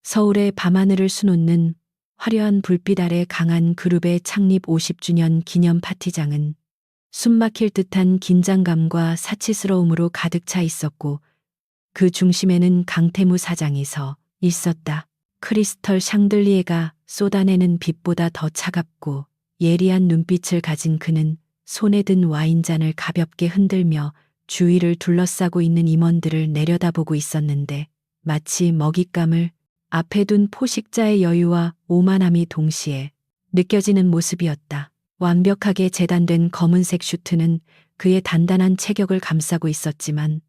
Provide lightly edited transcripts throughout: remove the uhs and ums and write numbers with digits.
서울의 밤하늘을 수놓는 화려한 불빛 아래 강한 그룹의 창립 50주년 기념 파티장은 숨막힐 듯한 긴장감과 사치스러움으로 가득 차 있었고 그 중심에는 강태무 사장이 서 있었다. 크리스털 샹들리에가 쏟아내는 빛보다 더 차갑고 예리한 눈빛을 가진 그는 손에 든 와인잔을 가볍게 흔들며 주위를 둘러싸고 있는 임원들을 내려다보고 있었는데 마치 먹잇감을 앞에 둔 포식자의 여유와 오만함이 동시에 느껴지는 모습이었다. 완벽하게 재단된 검은색 슈트는 그의 단단한 체격을 감싸고 있었지만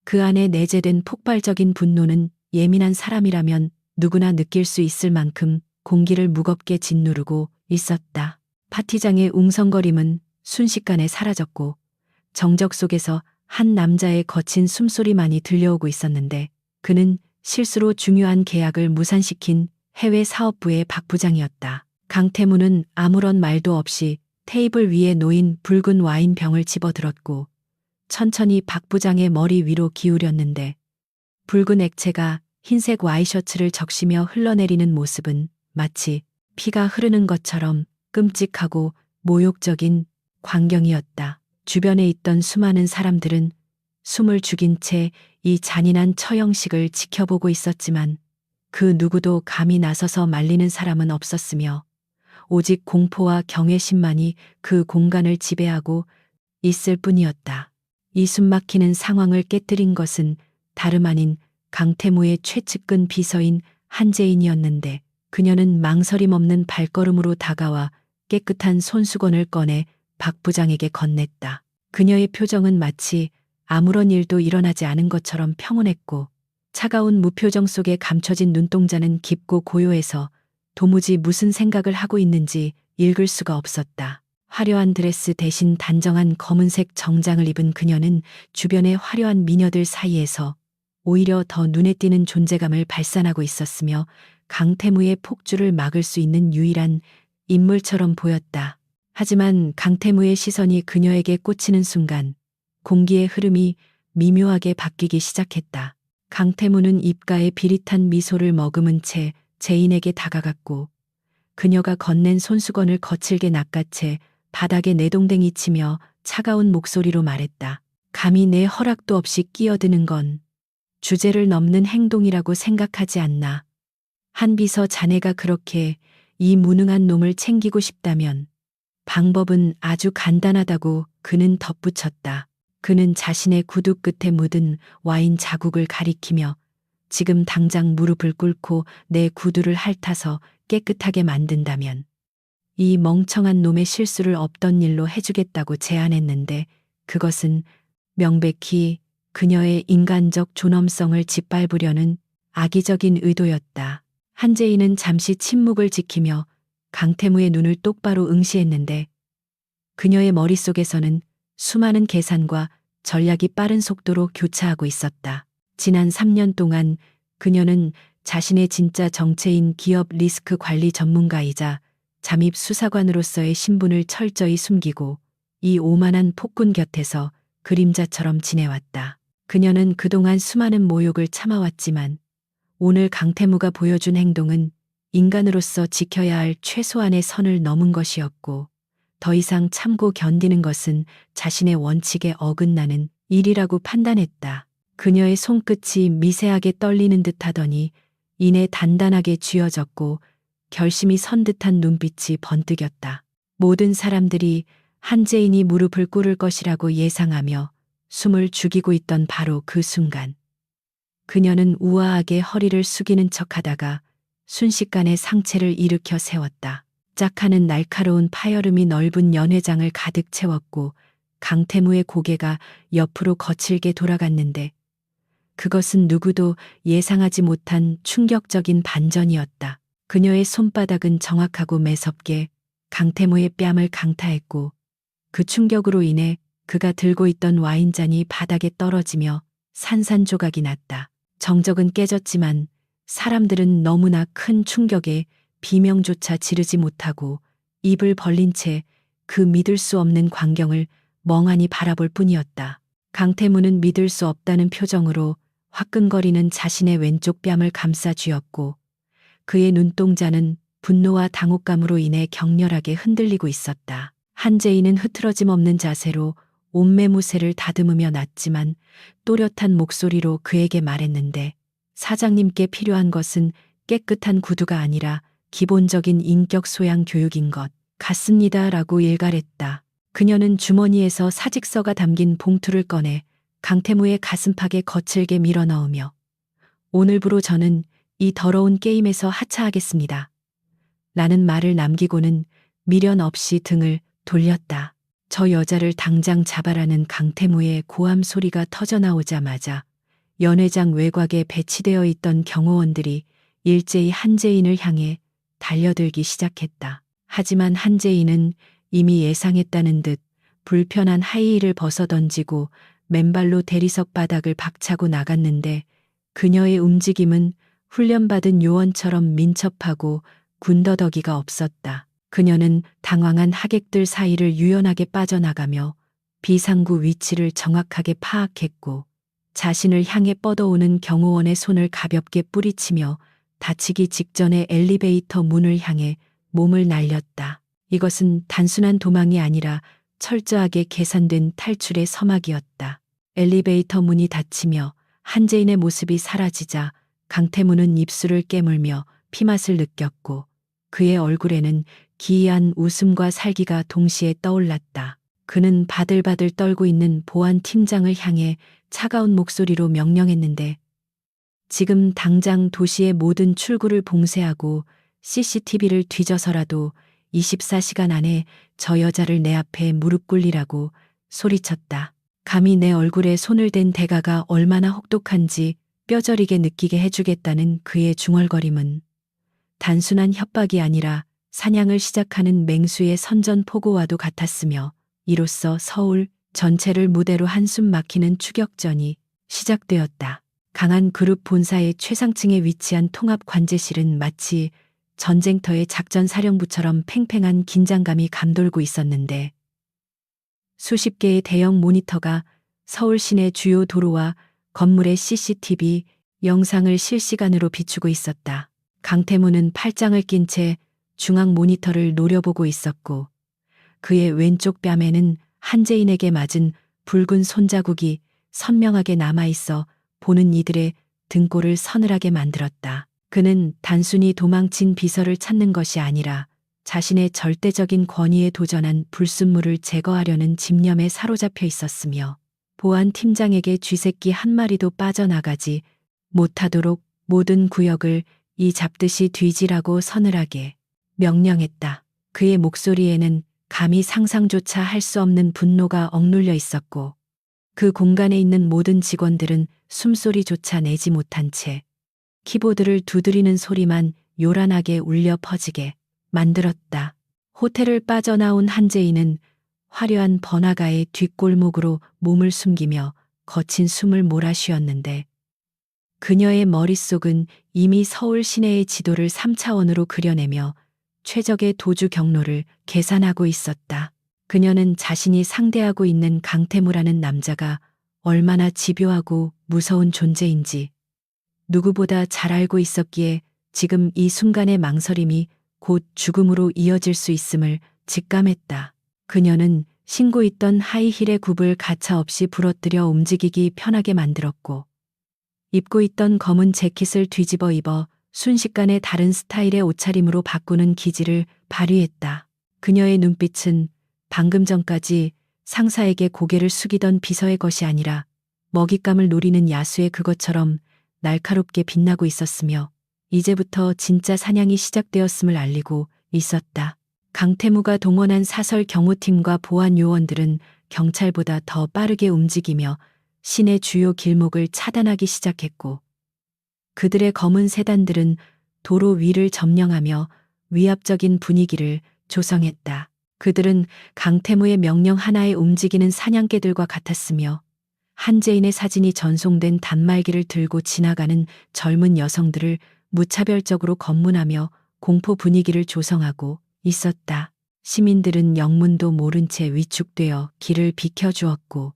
그 안에 내재된 폭발적인 분노는 예민한 사람이라면 누구나 느낄 수 있을 만큼 공기를 무겁게 짓누르고 있었다. 파티장의 웅성거림은 순식간에 사라졌고 정적 속에서 한 남자의 거친 숨소리만이 들려오고 있었는데 그는 실수로 중요한 계약을 무산시킨 해외 사업부의 박 부장이었다. 강태무는 아무런 말도 없이 테이블 위에 놓인 붉은 와인병을 집어들었고 천천히 박 부장의 머리 위로 기울였는데 붉은 액체가 흰색 와이셔츠를 적시며 흘러내리는 모습은 마치 피가 흐르는 것처럼 끔찍하고 모욕적인 광경이었다. 주변에 있던 수많은 사람들은 숨을 죽인 채 이 잔인한 처형식을 지켜보고 있었지만 그 누구도 감히 나서서 말리는 사람은 없었으며 오직 공포와 경외심만이 그 공간을 지배하고 있을 뿐이었다. 이 숨막히는 상황을 깨뜨린 것은 다름 아닌 강태무의 최측근 비서인 한재인이었는데 그녀는 망설임 없는 발걸음으로 다가와 깨끗한 손수건을 꺼내 박 부장에게 건넸다. 그녀의 표정은 마치 아무런 일도 일어나지 않은 것처럼 평온했고 차가운 무표정 속에 감춰진 눈동자는 깊고 고요해서 도무지 무슨 생각을 하고 있는지 읽을 수가 없었다. 화려한 드레스 대신 단정한 검은색 정장을 입은 그녀는 주변의 화려한 미녀들 사이에서 오히려 더 눈에 띄는 존재감을 발산하고 있었으며 강태무의 폭주를 막을 수 있는 유일한 인물처럼 보였다. 하지만 강태무의 시선이 그녀에게 꽂히는 순간 공기의 흐름이 미묘하게 바뀌기 시작했다. 강태무는 입가에 비릿한 미소를 머금은 채 제인에게 다가갔고 그녀가 건넨 손수건을 거칠게 낚아채 바닥에 내동댕이 치며 차가운 목소리로 말했다. 감히 내 허락도 없이 끼어드는 건 주제를 넘는 행동이라고 생각하지 않나. 한비서 자네가 그렇게 이 무능한 놈을 챙기고 싶다면 방법은 아주 간단하다고 그는 덧붙였다. 그는 자신의 구두 끝에 묻은 와인 자국을 가리키며 지금 당장 무릎을 꿇고 내 구두를 핥아서 깨끗하게 만든다면 이 멍청한 놈의 실수를 없던 일로 해주겠다고 제안했는데 그것은 명백히 그녀의 인간적 존엄성을 짓밟으려는 악의적인 의도였다. 한재인은 잠시 침묵을 지키며 강태무의 눈을 똑바로 응시했는데 그녀의 머릿속에서는 수많은 계산과 전략이 빠른 속도로 교차하고 있었다. 지난 3년 동안 그녀는 자신의 진짜 정체인 기업 리스크 관리 전문가이자 잠입 수사관으로서의 신분을 철저히 숨기고 이 오만한 폭군 곁에서 그림자처럼 지내왔다. 그녀는 그동안 수많은 모욕을 참아왔지만 오늘 강태무가 보여준 행동은 인간으로서 지켜야 할 최소한의 선을 넘은 것이었고 더 이상 참고 견디는 것은 자신의 원칙에 어긋나는 일이라고 판단했다. 그녀의 손끝이 미세하게 떨리는 듯 하더니 이내 단단하게 쥐어졌고 결심이 선 듯한 눈빛이 번뜩였다. 모든 사람들이 한재인이 무릎을 꿇을 것이라고 예상하며 숨을 죽이고 있던 바로 그 순간 그녀는 우아하게 허리를 숙이는 척하다가 순식간에 상체를 일으켜 세웠다. 짝하는 날카로운 파열음이 넓은 연회장을 가득 채웠고 강태무의 고개가 옆으로 거칠게 돌아갔는데 그것은 누구도 예상하지 못한 충격적인 반전이었다. 그녀의 손바닥은 정확하고 매섭게 강태무의 뺨을 강타했고 그 충격으로 인해 그가 들고 있던 와인잔이 바닥에 떨어지며 산산조각이 났다. 정적은 깨졌지만 사람들은 너무나 큰 충격에 비명조차 지르지 못하고 입을 벌린 채 그 믿을 수 없는 광경을 멍하니 바라볼 뿐이었다. 강태무는 믿을 수 없다는 표정으로 화끈거리는 자신의 왼쪽 뺨을 감싸 쥐었고 그의 눈동자는 분노와 당혹감으로 인해 격렬하게 흔들리고 있었다. 한재인은 흐트러짐 없는 자세로 옷매무새를 다듬으며 났지만 또렷한 목소리로 그에게 말했는데, 사장님께 필요한 것은 깨끗한 구두가 아니라 기본적인 인격 소양 교육인 것 같습니다. 라고 일갈했다. 그녀는 주머니에서 사직서가 담긴 봉투를 꺼내 강태무의 가슴팍에 거칠게 밀어넣으며, 오늘부로 저는 이 더러운 게임에서 하차하겠습니다. 라는 말을 남기고는 미련 없이 등을 돌렸다. 저 여자를 당장 잡아라는 강태무의 고함 소리가 터져나오자마자 연회장 외곽에 배치되어 있던 경호원들이 일제히 한재인을 향해 달려들기 시작했다. 하지만 한재인은 이미 예상했다는 듯 불편한 하이힐을 벗어던지고 맨발로 대리석 바닥을 박차고 나갔는데, 그녀의 움직임은 훈련받은 요원처럼 민첩하고 군더더기가 없었다. 그녀는 당황한 하객들 사이를 유연하게 빠져나가며 비상구 위치를 정확하게 파악했고, 자신을 향해 뻗어오는 경호원의 손을 가볍게 뿌리치며 다치기 직전에 엘리베이터 문을 향해 몸을 날렸다. 이것은 단순한 도망이 아니라 철저하게 계산된 탈출의 서막이었다. 엘리베이터 문이 닫히며 한재인의 모습이 사라지자 강태무는 입술을 깨물며 피맛을 느꼈고, 그의 얼굴에는 기이한 웃음과 살기가 동시에 떠올랐다. 그는 바들바들 떨고 있는 보안 팀장을 향해 차가운 목소리로 명령했는데, 지금 당장 도시의 모든 출구를 봉쇄하고 CCTV를 뒤져서라도 24시간 안에 저 여자를 내 앞에 무릎 꿇리라고 소리쳤다. 감히 내 얼굴에 손을 댄 대가가 얼마나 혹독한지 뼈저리게 느끼게 해주겠다는 그의 중얼거림은 단순한 협박이 아니라 사냥을 시작하는 맹수의 선전포고와도 같았으며, 이로써 서울 전체를 무대로 한숨 막히는 추격전이 시작되었다. 강한 그룹 본사의 최상층에 위치한 통합관제실은 마치 전쟁터의 작전사령부처럼 팽팽한 긴장감이 감돌고 있었는데, 수십 개의 대형 모니터가 서울 시내 주요 도로와 건물의 CCTV 영상을 실시간으로 비추고 있었다. 강태무는 팔짱을 낀 채 중앙 모니터를 노려보고 있었고, 그의 왼쪽 뺨에는 한재인에게 맞은 붉은 손자국이 선명하게 남아있어 보는 이들의 등골을 서늘하게 만들었다. 그는 단순히 도망친 비서를 찾는 것이 아니라 자신의 절대적인 권위에 도전한 불순물을 제거하려는 집념에 사로잡혀 있었으며, 보안 팀장에게 쥐새끼 한 마리도 빠져나가지 못하도록 모든 구역을 이 잡듯이 뒤지라고 서늘하게 명령했다. 그의 목소리에는 감히 상상조차 할 수 없는 분노가 억눌려 있었고, 그 공간에 있는 모든 직원들은 숨소리조차 내지 못한 채 키보드를 두드리는 소리만 요란하게 울려 퍼지게 만들었다. 호텔을 빠져나온 한재인은 화려한 번화가의 뒷골목으로 몸을 숨기며 거친 숨을 몰아쉬었는데, 그녀의 머릿속은 이미 서울 시내의 지도를 3차원으로 그려내며 최적의 도주 경로를 계산하고 있었다. 그녀는 자신이 상대하고 있는 강태무라는 남자가 얼마나 집요하고 무서운 존재인지 누구보다 잘 알고 있었기에 지금 이 순간의 망설임이 곧 죽음으로 이어질 수 있음을 직감했다. 그녀는 신고 있던 하이힐의 굽을 가차없이 부러뜨려 움직이기 편하게 만들었고, 입고 있던 검은 재킷을 뒤집어 입어 순식간에 다른 스타일의 옷차림으로 바꾸는 기질을 발휘했다. 그녀의 눈빛은 방금 전까지 상사에게 고개를 숙이던 비서의 것이 아니라 먹잇감을 노리는 야수의 그것처럼 날카롭게 빛나고 있었으며, 이제부터 진짜 사냥이 시작되었음을 알리고 있었다. 강태무가 동원한 사설 경호팀과 보안 요원들은 경찰보다 더 빠르게 움직이며 시내 주요 길목을 차단하기 시작했고, 그들의 검은 세단들은 도로 위를 점령하며 위압적인 분위기를 조성했다. 그들은 강태무의 명령 하나에 움직이는 사냥개들과 같았으며, 한재인의 사진이 전송된 단말기를 들고 지나가는 젊은 여성들을 무차별적으로 검문하며 공포 분위기를 조성하고 있었다. 시민들은 영문도 모른 채 위축되어 길을 비켜주었고,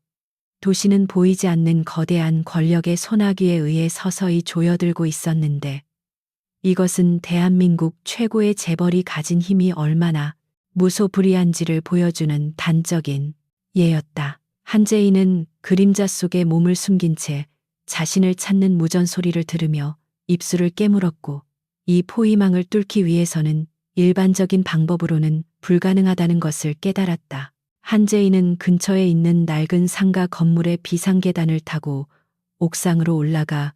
도시는 보이지 않는 거대한 권력의 소나기에 의해 서서히 조여들고 있었는데, 이것은 대한민국 최고의 재벌이 가진 힘이 얼마나 무소불위한지를 보여주는 단적인 예였다. 한재인은 그림자 속에 몸을 숨긴 채 자신을 찾는 무전 소리를 들으며 입술을 깨물었고, 이 포위망을 뚫기 위해서는 일반적인 방법으로는 불가능하다는 것을 깨달았다. 한재인은 근처에 있는 낡은 상가 건물의 비상계단을 타고 옥상으로 올라가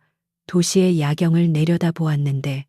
도시의 야경을 내려다보았는데,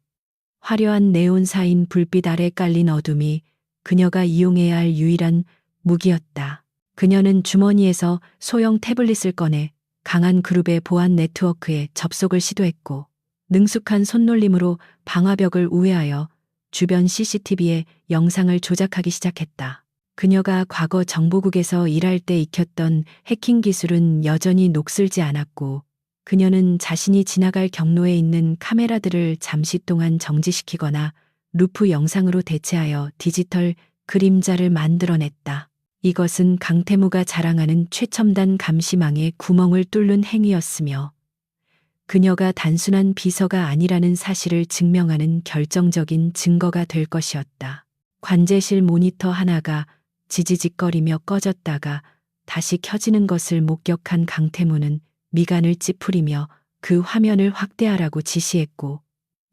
화려한 네온사인 불빛 아래 깔린 어둠이 그녀가 이용해야 할 유일한 무기였다. 그녀는 주머니에서 소형 태블릿을 꺼내 강한 그룹의 보안 네트워크에 접속을 시도했고, 능숙한 손놀림으로 방화벽을 우회하여 주변 CCTV에 영상을 조작하기 시작했다. 그녀가 과거 정보국에서 일할 때 익혔던 해킹 기술은 여전히 녹슬지 않았고, 그녀는 자신이 지나갈 경로에 있는 카메라들을 잠시 동안 정지시키거나 루프 영상으로 대체하여 디지털 그림자를 만들어냈다. 이것은 강태무가 자랑하는 최첨단 감시망의 구멍을 뚫는 행위였으며, 그녀가 단순한 비서가 아니라는 사실을 증명하는 결정적인 증거가 될 것이었다. 관제실 모니터 하나가 지지직거리며 꺼졌다가 다시 켜지는 것을 목격한 강태무는 미간을 찌푸리며 그 화면을 확대하라고 지시했고,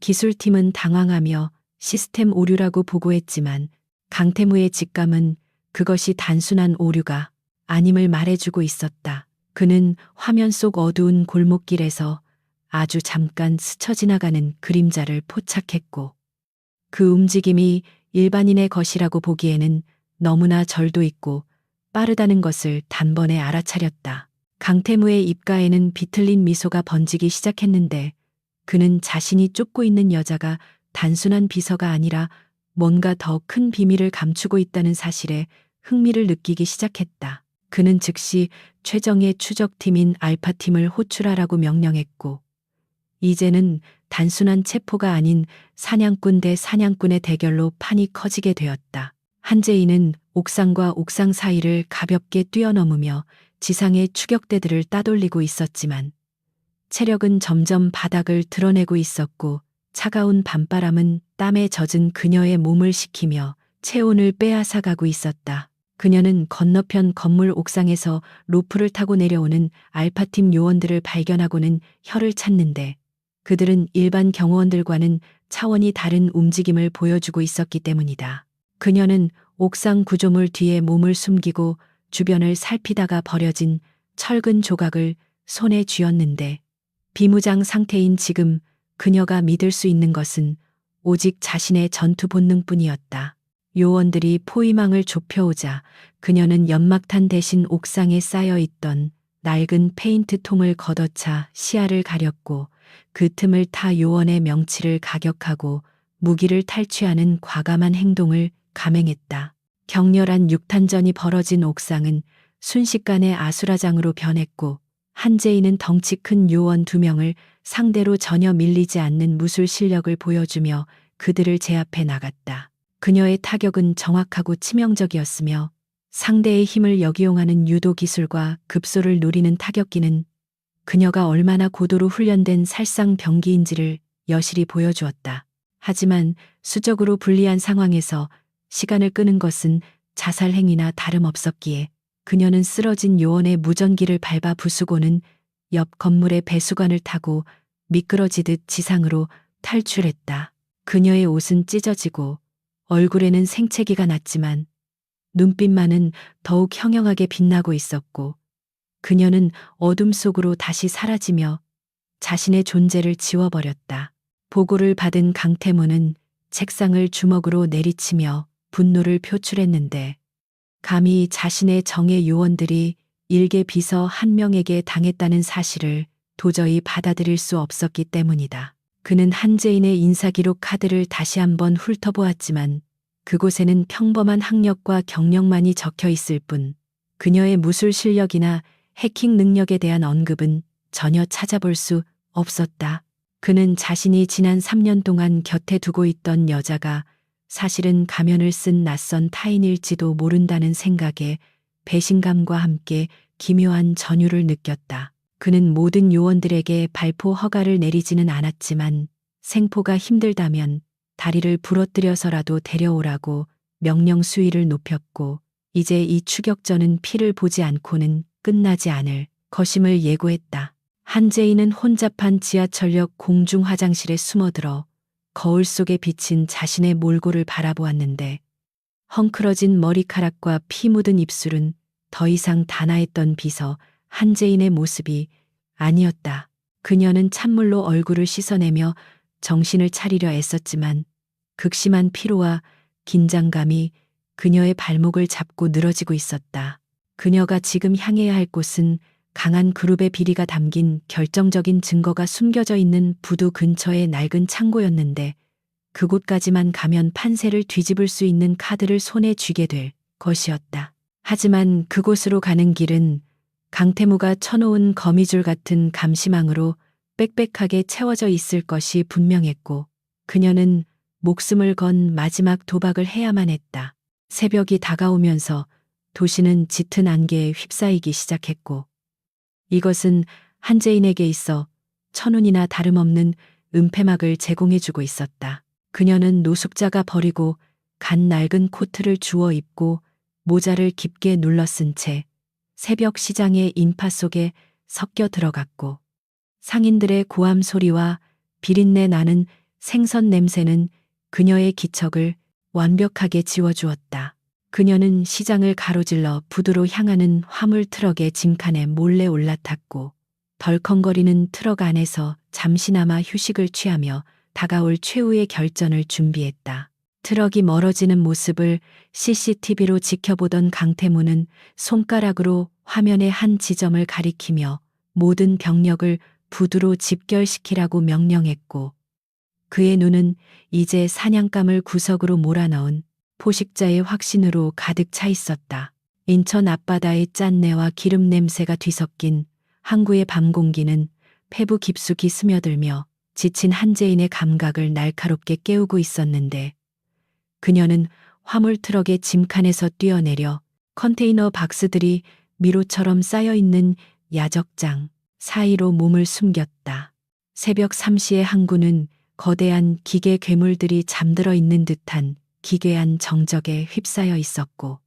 기술팀은 당황하며 시스템 오류라고 보고했지만 강태무의 직감은 그것이 단순한 오류가 아님을 말해주고 있었다. 그는 화면 속 어두운 골목길에서 아주 잠깐 스쳐 지나가는 그림자를 포착했고, 그 움직임이 일반인의 것이라고 보기에는 너무나 절도 있고 빠르다는 것을 단번에 알아차렸다. 강태무의 입가에는 비틀린 미소가 번지기 시작했는데, 그는 자신이 쫓고 있는 여자가 단순한 비서가 아니라 뭔가 더 큰 비밀을 감추고 있다는 사실에 흥미를 느끼기 시작했다. 그는 즉시 최정예 추적팀인 알파팀을 호출하라고 명령했고, 이제는 단순한 체포가 아닌 사냥꾼 대 사냥꾼의 대결로 판이 커지게 되었다. 한재인은 옥상과 옥상 사이를 가볍게 뛰어넘으며 지상의 추격대들을 따돌리고 있었지만, 체력은 점점 바닥을 드러내고 있었고, 차가운 밤바람은 땀에 젖은 그녀의 몸을 식히며 체온을 빼앗아가고 있었다. 그녀는 건너편 건물 옥상에서 로프를 타고 내려오는 알파팀 요원들을 발견하고는 혀를 찾는데, 그들은 일반 경호원들과는 차원이 다른 움직임을 보여주고 있었기 때문이다. 그녀는 옥상 구조물 뒤에 몸을 숨기고 주변을 살피다가 버려진 철근 조각을 손에 쥐었는데, 비무장 상태인 지금 그녀가 믿을 수 있는 것은 오직 자신의 전투 본능뿐이었다. 요원들이 포위망을 좁혀오자 그녀는 연막탄 대신 옥상에 쌓여있던 낡은 페인트통을 걷어차 시야를 가렸고, 그 틈을 타 요원의 명치를 가격하고 무기를 탈취하는 과감한 행동을 감행했다. 격렬한 육탄전이 벌어진 옥상은 순식간에 아수라장으로 변했고, 한재인은 덩치 큰 요원 2명을 상대로 전혀 밀리지 않는 무술 실력을 보여주며 그들을 제압해 나갔다. 그녀의 타격은 정확하고 치명적이었으며, 상대의 힘을 역이용하는 유도 기술과 급소를 노리는 타격기는 그녀가 얼마나 고도로 훈련된 살상병기인지를 여실히 보여주었다. 하지만 수적으로 불리한 상황에서 시간을 끄는 것은 자살 행위나 다름없었기에 그녀는 쓰러진 요원의 무전기를 밟아 부수고는 옆 건물의 배수관을 타고 미끄러지듯 지상으로 탈출했다. 그녀의 옷은 찢어지고 얼굴에는 생채기가 났지만 눈빛만은 더욱 형형하게 빛나고 있었고, 그녀는 어둠 속으로 다시 사라지며 자신의 존재를 지워버렸다. 보고를 받은 강태무는 책상을 주먹으로 내리치며 분노를 표출했는데, 감히 자신의 정예 요원들이 일개 비서 한 명에게 당했다는 사실을 도저히 받아들일 수 없었기 때문이다. 그는 한재인의 인사기록 카드를 다시 한번 훑어보았지만 그곳에는 평범한 학력과 경력만이 적혀 있을 뿐, 그녀의 무술 실력이나 해킹 능력에 대한 언급은 전혀 찾아볼 수 없었다. 그는 자신이 지난 3년 동안 곁에 두고 있던 여자가 사실은 가면을 쓴 낯선 타인일지도 모른다는 생각에 배신감과 함께 기묘한 전율을 느꼈다. 그는 모든 요원들에게 발포 허가를 내리지는 않았지만 생포가 힘들다면 다리를 부러뜨려서라도 데려오라고 명령 수위를 높였고, 이제 이 추격전은 피를 보지 않고는 끝나지 않을 것임을 예고했다. 한재인은 혼잡한 지하철역 공중 화장실에 숨어들어 거울 속에 비친 자신의 몰골을 바라보았는데, 헝클어진 머리카락과 피 묻은 입술은 더 이상 단아했던 비서 한재인의 모습이 아니었다. 그녀는 찬물로 얼굴을 씻어내며 정신을 차리려 애썼지만 극심한 피로와 긴장감이 그녀의 발목을 잡고 늘어지고 있었다. 그녀가 지금 향해야 할 곳은 강한 그룹의 비리가 담긴 결정적인 증거가 숨겨져 있는 부두 근처의 낡은 창고였는데, 그곳까지만 가면 판세를 뒤집을 수 있는 카드를 손에 쥐게 될 것이었다. 하지만 그곳으로 가는 길은 강태무가 쳐놓은 거미줄 같은 감시망으로 빽빽하게 채워져 있을 것이 분명했고, 그녀는 목숨을 건 마지막 도박을 해야만 했다. 새벽이 다가오면서 도시는 짙은 안개에 휩싸이기 시작했고, 이것은 한재인에게 있어 천운이나 다름없는 은폐막을 제공해주고 있었다. 그녀는 노숙자가 버리고 간 낡은 코트를 주워 입고 모자를 깊게 눌러 쓴 채 새벽 시장의 인파 속에 섞여 들어갔고, 상인들의 고함 소리와 비린내 나는 생선 냄새는 그녀의 기척을 완벽하게 지워주었다. 그녀는 시장을 가로질러 부두로 향하는 화물 트럭의 짐칸에 몰래 올라탔고, 덜컹거리는 트럭 안에서 잠시나마 휴식을 취하며 다가올 최후의 결전을 준비했다. 트럭이 멀어지는 모습을 CCTV로 지켜보던 강태무는 손가락으로 화면의 한 지점을 가리키며 모든 병력을 부두로 집결시키라고 명령했고, 그의 눈은 이제 사냥감을 구석으로 몰아넣은 포식자의 확신으로 가득 차 있었다. 인천 앞바다의 짠내와 기름 냄새가 뒤섞인 항구의 밤 공기는 폐부 깊숙이 스며들며 지친 한재인의 감각을 날카롭게 깨우고 있었는데, 그녀는 화물 트럭의 짐칸에서 뛰어내려 컨테이너 박스들이 미로처럼 쌓여있는 야적장 사이로 몸을 숨겼다. 새벽 3시의 항구는 거대한 기계 괴물들이 잠들어 있는 듯한 기괴한 정적에 휩싸여 있었고,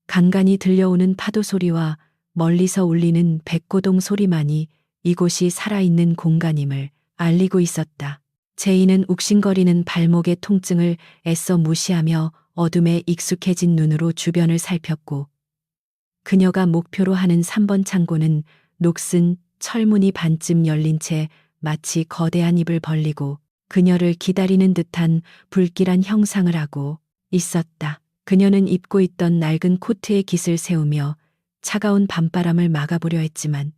간간이 들려오는 파도 소리와 멀리서 울리는 백고동 소리만이 이곳이 살아있는 공간임을 알리고 있었다. 제인은 욱신거리는 발목의 통증을 애써 무시하며 어둠에 익숙해진 눈으로 주변을 살폈고, 그녀가 목표로 하는 3번 창고는 녹슨 철문이 반쯤 열린 채 마치 거대한 입을 벌리고 그녀를 기다리는 듯한 불길한 형상을 하고 있었다. 그녀는 입고 있던 낡은 코트에 깃을 세우며 차가운 밤바람을 막아보려 했지만,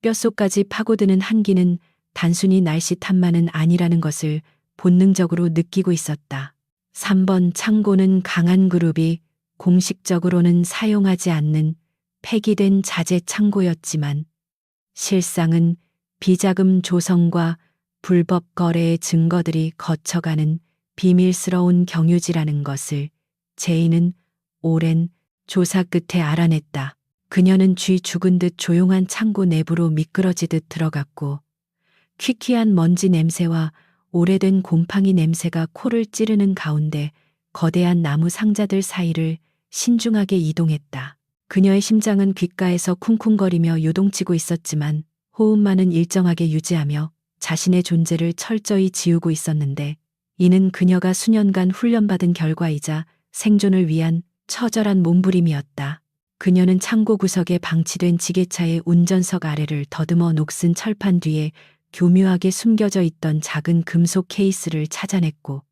뼛속까지 파고드는 한기는 단순히 날씨 탓만은 아니라는 것을 본능적으로 느끼고 있었다. 3번 창고는 강한 그룹이 공식적으로는 사용하지 않는 폐기된 자재 창고였지만, 실상은 비자금 조성과 불법 거래의 증거들이 거쳐가는 비밀스러운 경유지라는 것을 제인은 오랜 조사 끝에 알아냈다. 그녀는 쥐 죽은 듯 조용한 창고 내부로 미끄러지듯 들어갔고, 퀴퀴한 먼지 냄새와 오래된 곰팡이 냄새가 코를 찌르는 가운데 거대한 나무 상자들 사이를 신중하게 이동했다. 그녀의 심장은 귓가에서 쿵쿵거리며 요동치고 있었지만 호흡만은 일정하게 유지하며 자신의 존재를 철저히 지우고 있었는데, 이는 그녀가 수년간 훈련받은 결과이자 생존을 위한 처절한 몸부림이었다. 그녀는 창고 구석에 방치된 지게차의 운전석 아래를 더듬어 녹슨 철판 뒤에 교묘하게 숨겨져 있던 작은 금속 케이스를 찾아냈고,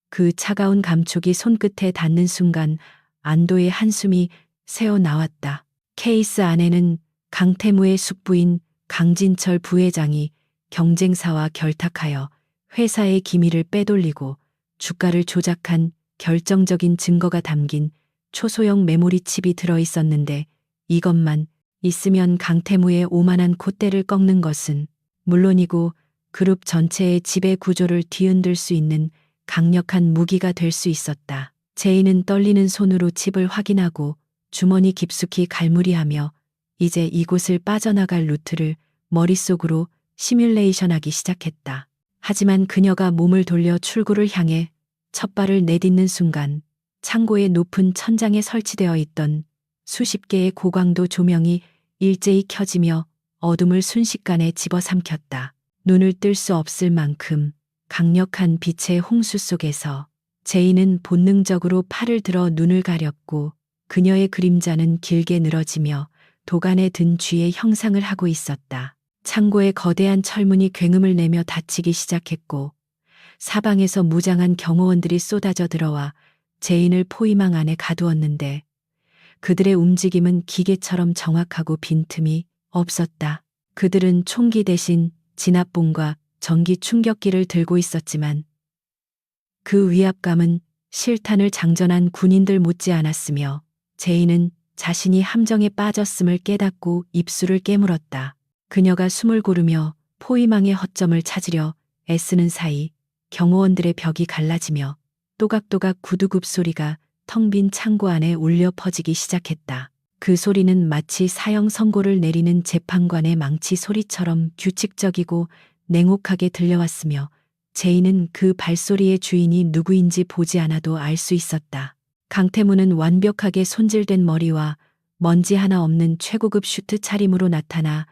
그 차가운 감촉이 손끝에 닿는 순간 안도의 한숨이 새어나왔다. 케이스 안에는 강태무의 숙부인 강진철 부회장이 경쟁사와 결탁하여 회사의 기밀을 빼돌리고 주가를 조작한 결정적인 증거가 담긴 초소형 메모리 칩이 들어있었는데, 이것만 있으면 강태무의 오만한 콧대를 꺾는 것은 물론이고 그룹 전체의 지배 구조를 뒤흔들 수 있는 강력한 무기가 될 수 있었다. 제인은 떨리는 손으로 칩을 확인하고 주머니 깊숙이 갈무리하며 이제 이곳을 빠져나갈 루트를 머릿속으로 시뮬레이션하기 시작했다. 하지만 그녀가 몸을 돌려 출구를 향해 첫 발을 내딛는 순간 창고의 높은 천장에 설치되어 있던 수십 개의 고강도 조명이 일제히 켜지며 어둠을 순식간에 집어삼켰다. 눈을 뜰 수 없을 만큼 강력한 빛의 홍수 속에서 제이는 본능적으로 팔을 들어 눈을 가렸고 그녀의 그림자는 길게 늘어지며 도간에 든 쥐의 형상을 하고 있었다. 창고의 거대한 철문이 굉음을 내며 닫히기 시작했고 사방에서 무장한 경호원들이 쏟아져 들어와 제인을 포위망 안에 가두었는데 그들의 움직임은 기계처럼 정확하고 빈틈이 없었다. 그들은 총기 대신 진압봉과 전기 충격기를 들고 있었지만 그 위압감은 실탄을 장전한 군인들 못지 않았으며 제인은 자신이 함정에 빠졌음을 깨닫고 입술을 깨물었다. 그녀가 숨을 고르며 포위망의 허점을 찾으려 애쓰는 사이 경호원들의 벽이 갈라지며 또각또각 구두굽 소리가 텅 빈 창고 안에 울려 퍼지기 시작했다. 그 소리는 마치 사형 선고를 내리는 재판관의 망치 소리처럼 규칙적이고 냉혹하게 들려왔으며 제인은 그 발소리의 주인이 누구인지 보지 않아도 알 수 있었다. 강태무는 완벽하게 손질된 머리와 먼지 하나 없는 최고급 슈트 차림으로 나타나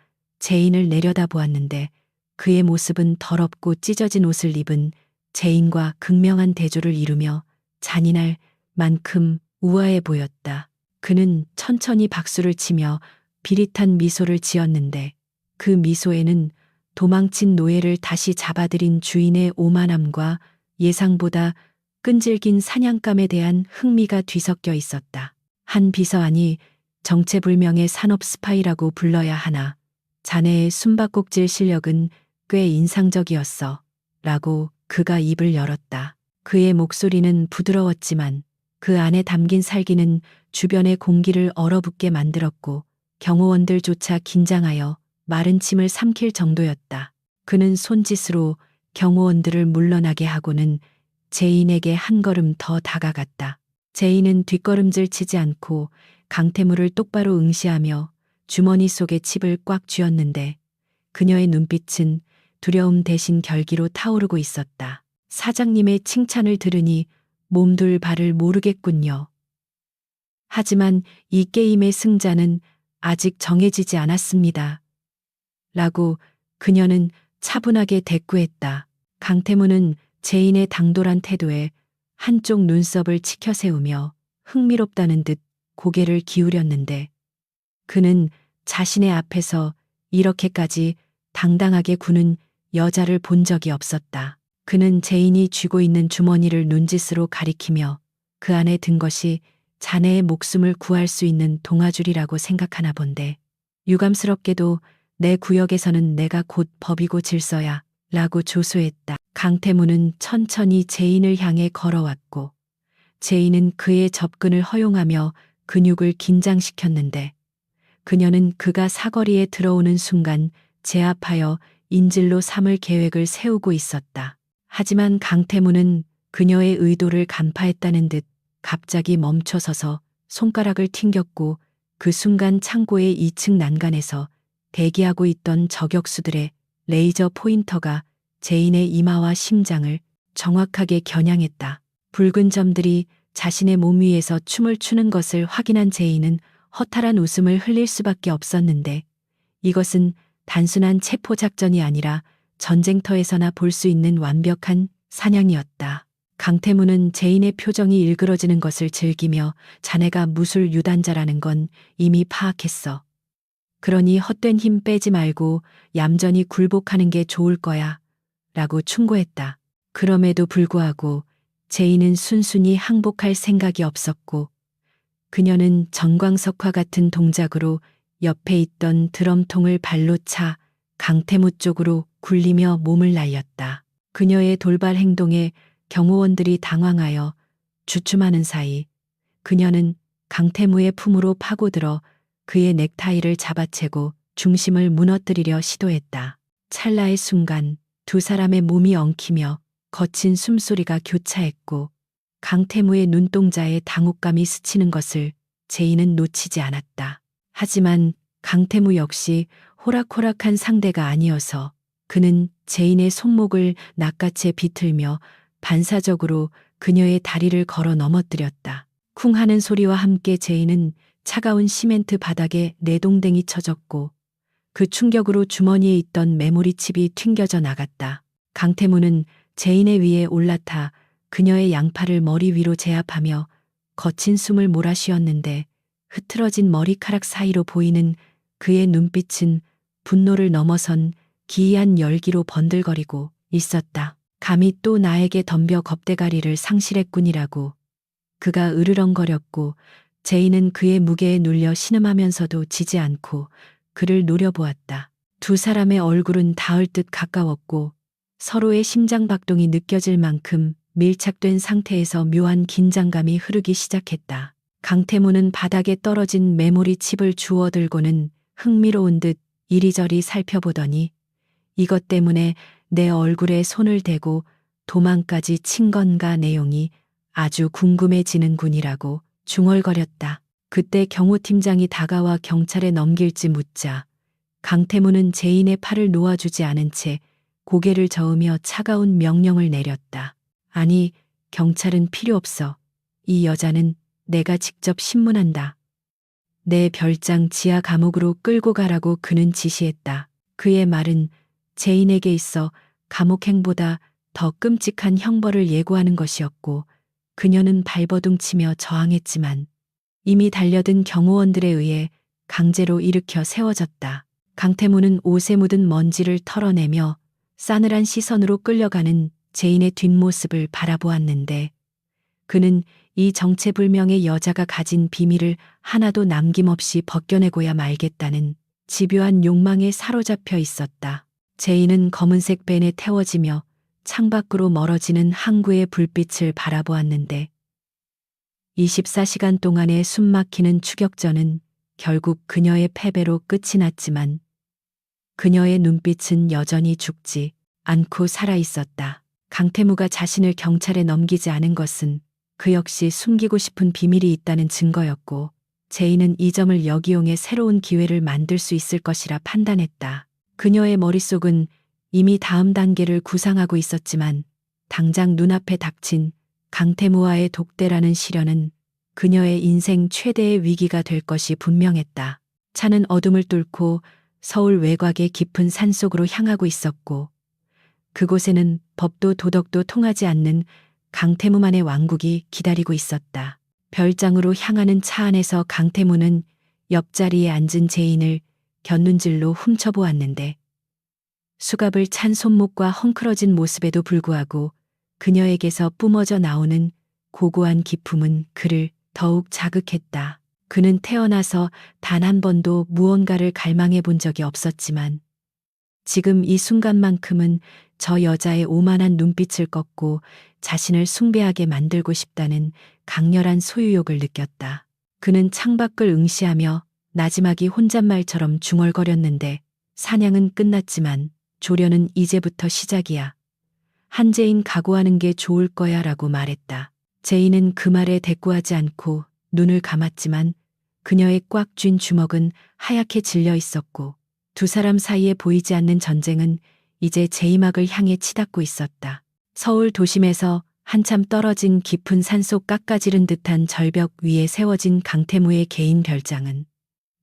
제인을 내려다보았는데 그의 모습은 더럽고 찢어진 옷을 입은 제인과 극명한 대조를 이루며 잔인할 만큼 우아해 보였다. 그는 천천히 박수를 치며 비릿한 미소를 지었는데 그 미소에는 도망친 노예를 다시 잡아들인 주인의 오만함과 예상보다 끈질긴 사냥감에 대한 흥미가 뒤섞여 있었다. 한 비서안이 정체불명의 산업 스파이라고 불러야 하나 자네의 숨바꼭질 실력은 꽤 인상적이었어 라고 그가 입을 열었다. 그의 목소리는 부드러웠지만 그 안에 담긴 살기는 주변의 공기를 얼어붙게 만들었고 경호원들조차 긴장하여 마른 침을 삼킬 정도였다. 그는 손짓으로 경호원들을 물러나게 하고는 제인에게 한 걸음 더 다가갔다. 제인은 뒷걸음질 치지 않고 강태무를 똑바로 응시하며 주머니 속에 칩을 꽉 쥐었는데 그녀의 눈빛은 두려움 대신 결기로 타오르고 있었다. 사장님의 칭찬을 들으니 몸둘 바를 모르겠군요. 하지만 이 게임의 승자는 아직 정해지지 않았습니다. 라고 그녀는 차분하게 대꾸했다. 강태무는 제인의 당돌한 태도에 한쪽 눈썹을 치켜세우며 흥미롭다는 듯 고개를 기울였는데 그는 자신의 앞에서 이렇게까지 당당하게 구는 여자를 본 적이 없었다. 그는 제인이 쥐고 있는 주머니를 눈짓으로 가리키며 그 안에 든 것이 자네의 목숨을 구할 수 있는 동아줄이라고 생각하나 본데 유감스럽게도 내 구역에서는 내가 곧 법이고 질서야 라고 조소했다. 강태무는 천천히 제인을 향해 걸어왔고 제인은 그의 접근을 허용하며 근육을 긴장시켰는데 그녀는 그가 사거리에 들어오는 순간 제압하여 인질로 삼을 계획을 세우고 있었다. 하지만 강태무는 그녀의 의도를 간파했다는 듯 갑자기 멈춰서서 손가락을 튕겼고 그 순간 창고의 2층 난간에서 대기하고 있던 저격수들의 레이저 포인터가 제인의 이마와 심장을 정확하게 겨냥했다. 붉은 점들이 자신의 몸 위에서 춤을 추는 것을 확인한 제인은 허탈한 웃음을 흘릴 수밖에 없었는데 이것은 단순한 체포 작전이 아니라 전쟁터에서나 볼 수 있는 완벽한 사냥이었다. 강태무는 제인의 표정이 일그러지는 것을 즐기며 자네가 무술 유단자라는 건 이미 파악했어. 그러니 헛된 힘 빼지 말고 얌전히 굴복하는 게 좋을 거야. 라고 충고했다. 그럼에도 불구하고 제인은 순순히 항복할 생각이 없었고 그녀는 전광석화 같은 동작으로 옆에 있던 드럼통을 발로 차 강태무 쪽으로 굴리며 몸을 날렸다. 그녀의 돌발 행동에 경호원들이 당황하여 주춤하는 사이 그녀는 강태무의 품으로 파고들어 그의 넥타이를 잡아채고 중심을 무너뜨리려 시도했다. 찰나의 순간 두 사람의 몸이 엉키며 거친 숨소리가 교차했고 강태무의 눈동자에 당혹감이 스치는 것을 제인은 놓치지 않았다. 하지만 강태무 역시 호락호락한 상대가 아니어서 그는 제인의 손목을 낚아채 비틀며 반사적으로 그녀의 다리를 걸어 넘어뜨렸다. 쿵 하는 소리와 함께 제인은 차가운 시멘트 바닥에 내동댕이 쳐졌고 그 충격으로 주머니에 있던 메모리칩이 튕겨져 나갔다. 강태무는 제인의 위에 올라타 그녀의 양팔을 머리 위로 제압하며 거친 숨을 몰아쉬었는데 흐트러진 머리카락 사이로 보이는 그의 눈빛은 분노를 넘어선 기이한 열기로 번들거리고 있었다. 감히 또 나에게 덤벼 겁대가리를 상실했군이라고. 그가 으르렁거렸고 제인은 그의 무게에 눌려 신음하면서도 지지 않고 그를 노려보았다. 두 사람의 얼굴은 닿을 듯 가까웠고 서로의 심장 박동이 느껴질 만큼 밀착된 상태에서 묘한 긴장감이 흐르기 시작했다. 강태무는 바닥에 떨어진 메모리 칩을 주워 들고는 흥미로운 듯 이리저리 살펴보더니 이것 때문에 내 얼굴에 손을 대고 도망까지 친 건가 내용이 아주 궁금해지는군이라고 중얼거렸다. 그때 경호팀장이 다가와 경찰에 넘길지 묻자 강태무는 제인의 팔을 놓아주지 않은 채 고개를 저으며 차가운 명령을 내렸다. 아니, 경찰은 필요 없어. 이 여자는 내가 직접 신문한다. 내 별장 지하 감옥으로 끌고 가라고 그는 지시했다. 그의 말은 제인에게 있어 감옥행보다 더 끔찍한 형벌을 예고하는 것이었고 그녀는 발버둥치며 저항했지만 이미 달려든 경호원들에 의해 강제로 일으켜 세워졌다. 강태무는 옷에 묻은 먼지를 털어내며 싸늘한 시선으로 끌려가는 제인의 뒷모습을 바라보았는데 그는 이 정체불명의 여자가 가진 비밀을 하나도 남김없이 벗겨내고야 말겠다는 집요한 욕망에 사로잡혀 있었다. 제인은 검은색 벤에 태워지며 창밖으로 멀어지는 항구의 불빛을 바라보았는데 24시간 동안의 숨막히는 추격전은 결국 그녀의 패배로 끝이 났지만 그녀의 눈빛은 여전히 죽지 않고 살아 있었다. 강태무가 자신을 경찰에 넘기지 않은 것은 그 역시 숨기고 싶은 비밀이 있다는 증거였고 제인은 이 점을 역이용해 새로운 기회를 만들 수 있을 것이라 판단했다. 그녀의 머릿속은 이미 다음 단계를 구상하고 있었지만 당장 눈앞에 닥친 강태무와의 독대라는 시련은 그녀의 인생 최대의 위기가 될 것이 분명했다. 차는 어둠을 뚫고 서울 외곽의 깊은 산속으로 향하고 있었고 그곳에는 법도 도덕도 통하지 않는 강태무만의 왕국이 기다리고 있었다. 별장으로 향하는 차 안에서 강태무는 옆자리에 앉은 제인을 곁눈질로 훔쳐보았는데 수갑을 찬 손목과 헝클어진 모습에도 불구하고 그녀에게서 뿜어져 나오는 고고한 기품은 그를 더욱 자극했다. 그는 태어나서 단 한 번도 무언가를 갈망해 본 적이 없었지만 지금 이 순간만큼은 저 여자의 오만한 눈빛을 꺾고 자신을 숭배하게 만들고 싶다는 강렬한 소유욕을 느꼈다. 그는 창밖을 응시하며 나지막이 혼잣말처럼 중얼거렸는데 사냥은 끝났지만 조련은 이제부터 시작이야. 한재인 각오하는 게 좋을 거야 라고 말했다. 제인은 그 말에 대꾸하지 않고 눈을 감았지만 그녀의 꽉 쥔 주먹은 하얗게 질려 있었고 두 사람 사이에 보이지 않는 전쟁은 이제 제이막을 향해 치닫고 있었다. 서울 도심에서 한참 떨어진 깊은 산속 깎아지른 듯한 절벽 위에 세워진 강태무의 개인 별장은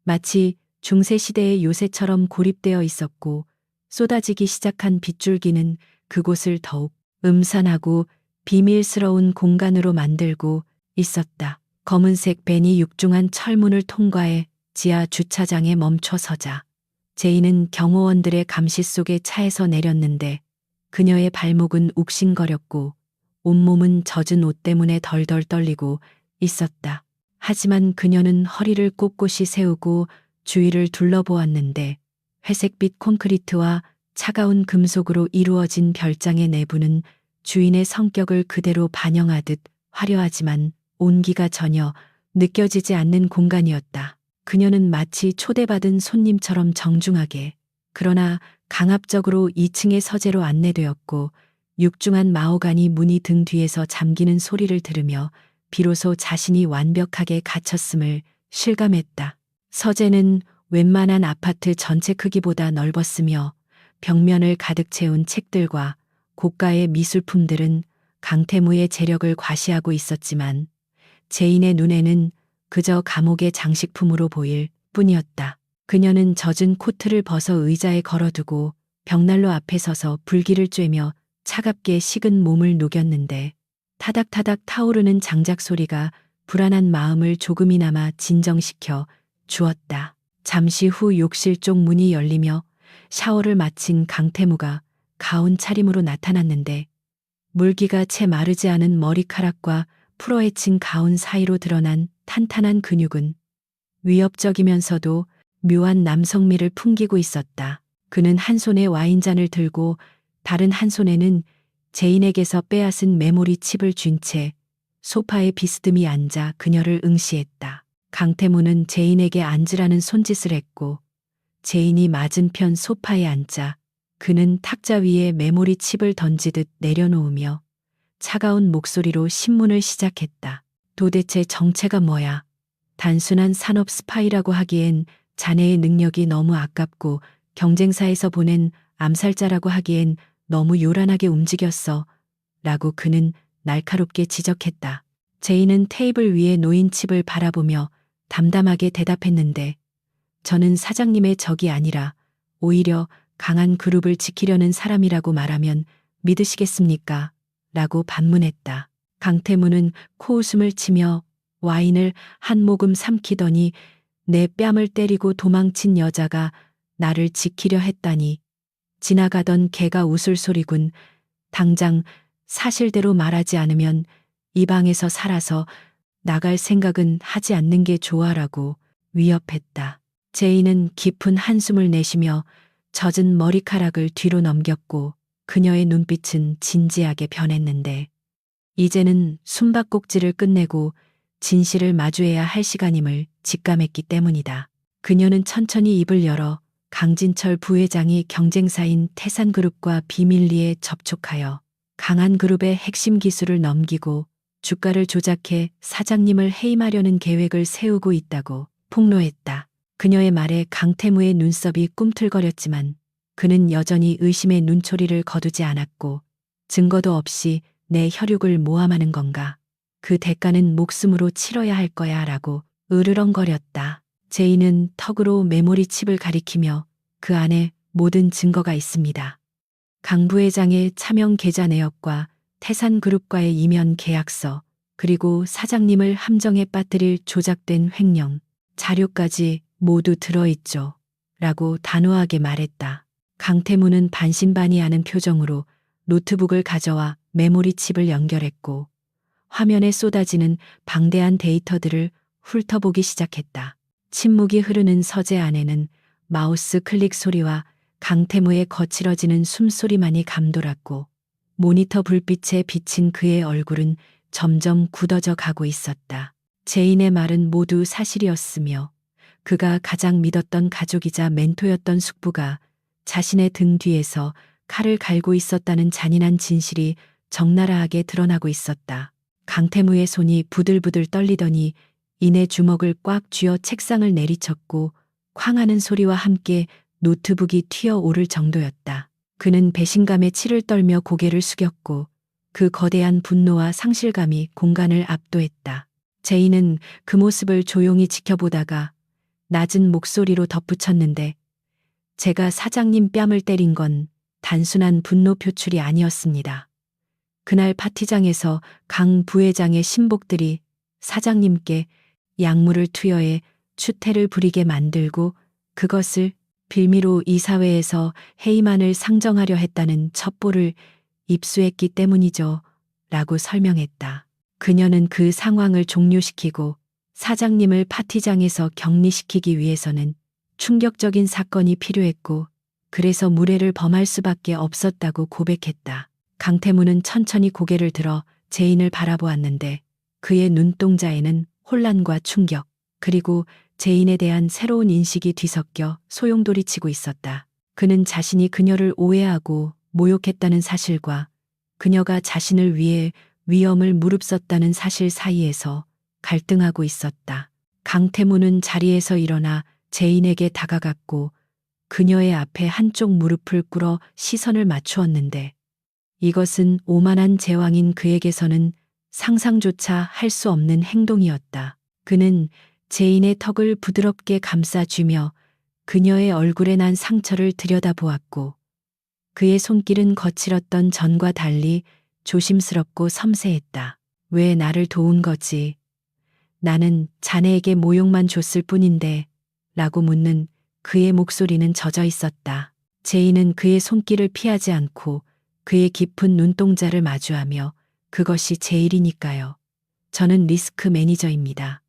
마치 중세시대의 요새처럼 고립되어 있었고 쏟아지기 시작한 빗줄기는 그곳을 더욱 음산하고 비밀스러운 공간으로 만들고 있었다. 검은색 벤이 육중한 철문을 통과해 지하 주차장에 멈춰 서자 제인은 경호원들의 감시 속에 차에서 내렸는데 그녀의 발목은 욱신거렸고 온몸은 젖은 옷 때문에 덜덜 떨리고 있었다. 하지만 그녀는 허리를 꼿꼿이 세우고 주위를 둘러보았는데 회색빛 콘크리트와 차가운 금속으로 이루어진 별장의 내부는 주인의 성격을 그대로 반영하듯 화려하지만 온기가 전혀 느껴지지 않는 공간이었다. 그녀는 마치 초대받은 손님처럼 정중하게 그러나 강압적으로 2층의 서재로 안내되었고 육중한 마호가니 문이 등 뒤에서 잠기는 소리를 들으며 비로소 자신이 완벽하게 갇혔음을 실감했다. 서재는 웬만한 아파트 전체 크기보다 넓었으며 벽면을 가득 채운 책들과 고가의 미술품들은 강태무의 재력을 과시하고 있었지만 제인의 눈에는 그저 감옥의 장식품으로 보일 뿐이었다. 그녀는 젖은 코트를 벗어 의자에 걸어두고 벽난로 앞에 서서 불길을 쬐며 차갑게 식은 몸을 녹였는데 타닥타닥 타오르는 장작 소리가 불안한 마음을 조금이나마 진정시켜 주었다. 잠시 후 욕실 쪽 문이 열리며 샤워를 마친 강태무가 가운 차림으로 나타났는데 물기가 채 마르지 않은 머리카락과 풀어헤친 가운 사이로 드러난 탄탄한 근육은 위협적이면서도 묘한 남성미를 풍기고 있었다. 그는 한 손에 와인잔을 들고 다른 한 손에는 제인에게서 빼앗은 메모리 칩을 쥔 채 소파에 비스듬히 앉아 그녀를 응시했다. 강태무는 제인에게 앉으라는 손짓을 했고 제인이 맞은편 소파에 앉자 그는 탁자 위에 메모리 칩을 던지듯 내려놓으며 차가운 목소리로 신문을 시작했다. 도대체 정체가 뭐야? 단순한 산업 스파이라고 하기엔 자네의 능력이 너무 아깝고 경쟁사에서 보낸 암살자라고 하기엔 너무 요란하게 움직였어. 라고 그는 날카롭게 지적했다. 제인은 테이블 위에 놓인 칩을 바라보며 담담하게 대답했는데 저는 사장님의 적이 아니라 오히려 강한 그룹을 지키려는 사람이라고 말하면 믿으시겠습니까? 라고 반문했다. 강태무는 코웃음을 치며 와인을 한 모금 삼키더니 내 뺨을 때리고 도망친 여자가 나를 지키려 했다니. 지나가던 개가 웃을 소리군. 당장 사실대로 말하지 않으면 이 방에서 살아서 나갈 생각은 하지 않는 게 좋아라고 위협했다. 제인은 깊은 한숨을 내쉬며 젖은 머리카락을 뒤로 넘겼고 그녀의 눈빛은 진지하게 변했는데 이제는 숨바꼭질을 끝내고 진실을 마주해야 할 시간임을 직감했기 때문이다. 그녀는 천천히 입을 열어 강진철 부회장이 경쟁사인 태산그룹과 비밀리에 접촉하여 강한 그룹의 핵심 기술을 넘기고 주가를 조작해 사장님을 해임하려는 계획을 세우고 있다고 폭로했다. 그녀의 말에 강태무의 눈썹이 꿈틀거렸지만 그는 여전히 의심의 눈초리를 거두지 않았고 증거도 없이 내 혈육을 모함하는 건가? 그 대가는 목숨으로 치러야 할 거야 라고 으르렁거렸다. 제인은 턱으로 메모리 칩을 가리키며 그 안에 모든 증거가 있습니다. 강 부회장의 차명 계좌 내역과 태산그룹과의 이면 계약서, 그리고 사장님을 함정에 빠뜨릴 조작된 횡령, 자료까지 모두 들어있죠. 라고 단호하게 말했다. 강태무는 반신반의하는 표정으로 노트북을 가져와 메모리 칩을 연결했고 화면에 쏟아지는 방대한 데이터들을 훑어보기 시작했다. 침묵이 흐르는 서재 안에는 마우스 클릭 소리와 강태무의 거칠어지는 숨소리만이 감돌았고 모니터 불빛에 비친 그의 얼굴은 점점 굳어져 가고 있었다. 제인의 말은 모두 사실이었으며 그가 가장 믿었던 가족이자 멘토였던 숙부가 자신의 등 뒤에서 칼을 갈고 있었다는 잔인한 진실이 적나라하게 드러나고 있었다. 강태무의 손이 부들부들 떨리더니 이내 주먹을 꽉 쥐어 책상을 내리쳤고 쾅하는 소리와 함께 노트북이 튀어오를 정도였다. 그는 배신감에 치를 떨며 고개를 숙였고 그 거대한 분노와 상실감이 공간을 압도했다. 제인은 그 모습을 조용히 지켜보다가 낮은 목소리로 덧붙였는데 제가 사장님 뺨을 때린 건 단순한 분노 표출이 아니었습니다. 그날 파티장에서 강 부회장의 신복들이 사장님께 약물을 투여해 추태를 부리게 만들고 그것을 빌미로 이사회에서 해임안을 상정하려 했다는 첩보를 입수했기 때문이죠. 라고 설명했다. 그녀는 그 상황을 종료시키고 사장님을 파티장에서 격리시키기 위해서는 충격적인 사건이 필요했고 그래서 무례를 범할 수밖에 없었다고 고백했다. 강태무는 천천히 고개를 들어 제인을 바라보았는데 그의 눈동자에는 혼란과 충격 그리고 제인에 대한 새로운 인식이 뒤섞여 소용돌이치고 있었다. 그는 자신이 그녀를 오해하고 모욕했다는 사실과 그녀가 자신을 위해 위험을 무릅썼다는 사실 사이에서 갈등하고 있었다. 강태무는 자리에서 일어나 제인에게 다가갔고 그녀의 앞에 한쪽 무릎을 꿇어 시선을 맞추었는데 이것은 오만한 제왕인 그에게서는 상상조차 할 수 없는 행동이었다. 그는 제인의 턱을 부드럽게 감싸쥐며 그녀의 얼굴에 난 상처를 들여다보았고 그의 손길은 거칠었던 전과 달리 조심스럽고 섬세했다. 왜 나를 도운 거지? 나는 자네에게 모욕만 줬을 뿐인데 라고 묻는 그의 목소리는 젖어 있었다. 제인은 그의 손길을 피하지 않고 그의 깊은 눈동자를 마주하며 그것이 제 일이니까요. 저는 리스크 매니저입니다.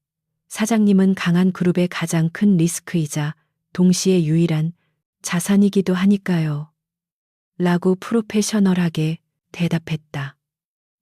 사장님은 강한 그룹의 가장 큰 리스크이자 동시에 유일한 자산이기도 하니까요. 라고 프로페셔널하게 대답했다.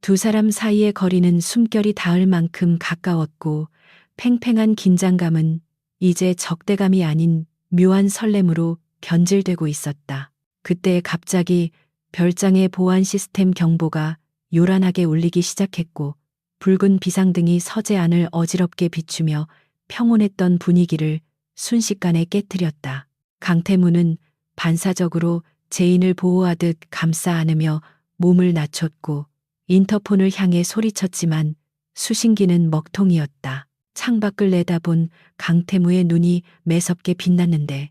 두 사람 사이의 거리는 숨결이 닿을 만큼 가까웠고 팽팽한 긴장감은 이제 적대감이 아닌 묘한 설렘으로 변질되고 있었다. 그때 갑자기 별장의 보안 시스템 경보가 요란하게 울리기 시작했고 붉은 비상등이 서재 안을 어지럽게 비추며 평온했던 분위기를 순식간에 깨뜨렸다. 강태무는 반사적으로 제인을 보호하듯 감싸 안으며 몸을 낮췄고 인터폰을 향해 소리쳤지만 수신기는 먹통이었다. 창밖을 내다본 강태무의 눈이 매섭게 빛났는데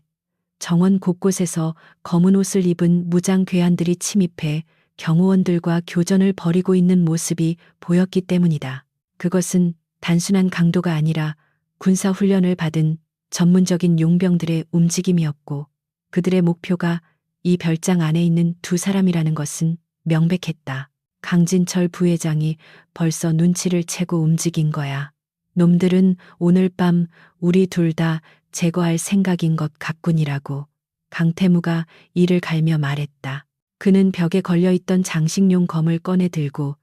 정원 곳곳에서 검은 옷을 입은 무장 괴한들이 침입해 경호원들과 교전을 벌이고 있는 모습이 보였기 때문이다. 그것은 단순한 강도가 아니라 군사훈련을 받은 전문적인 용병들의 움직임이었고 그들의 목표가 이 별장 안에 있는 두 사람이라는 것은 명백했다. 강진철 부회장이 벌써 눈치를 채고 움직인 거야. 놈들은 오늘 밤 우리 둘 다 제거할 생각인 것 같군이라고 강태무가 이를 갈며 말했다. 그는 벽에 걸려있던 장식용 검을 꺼내 들고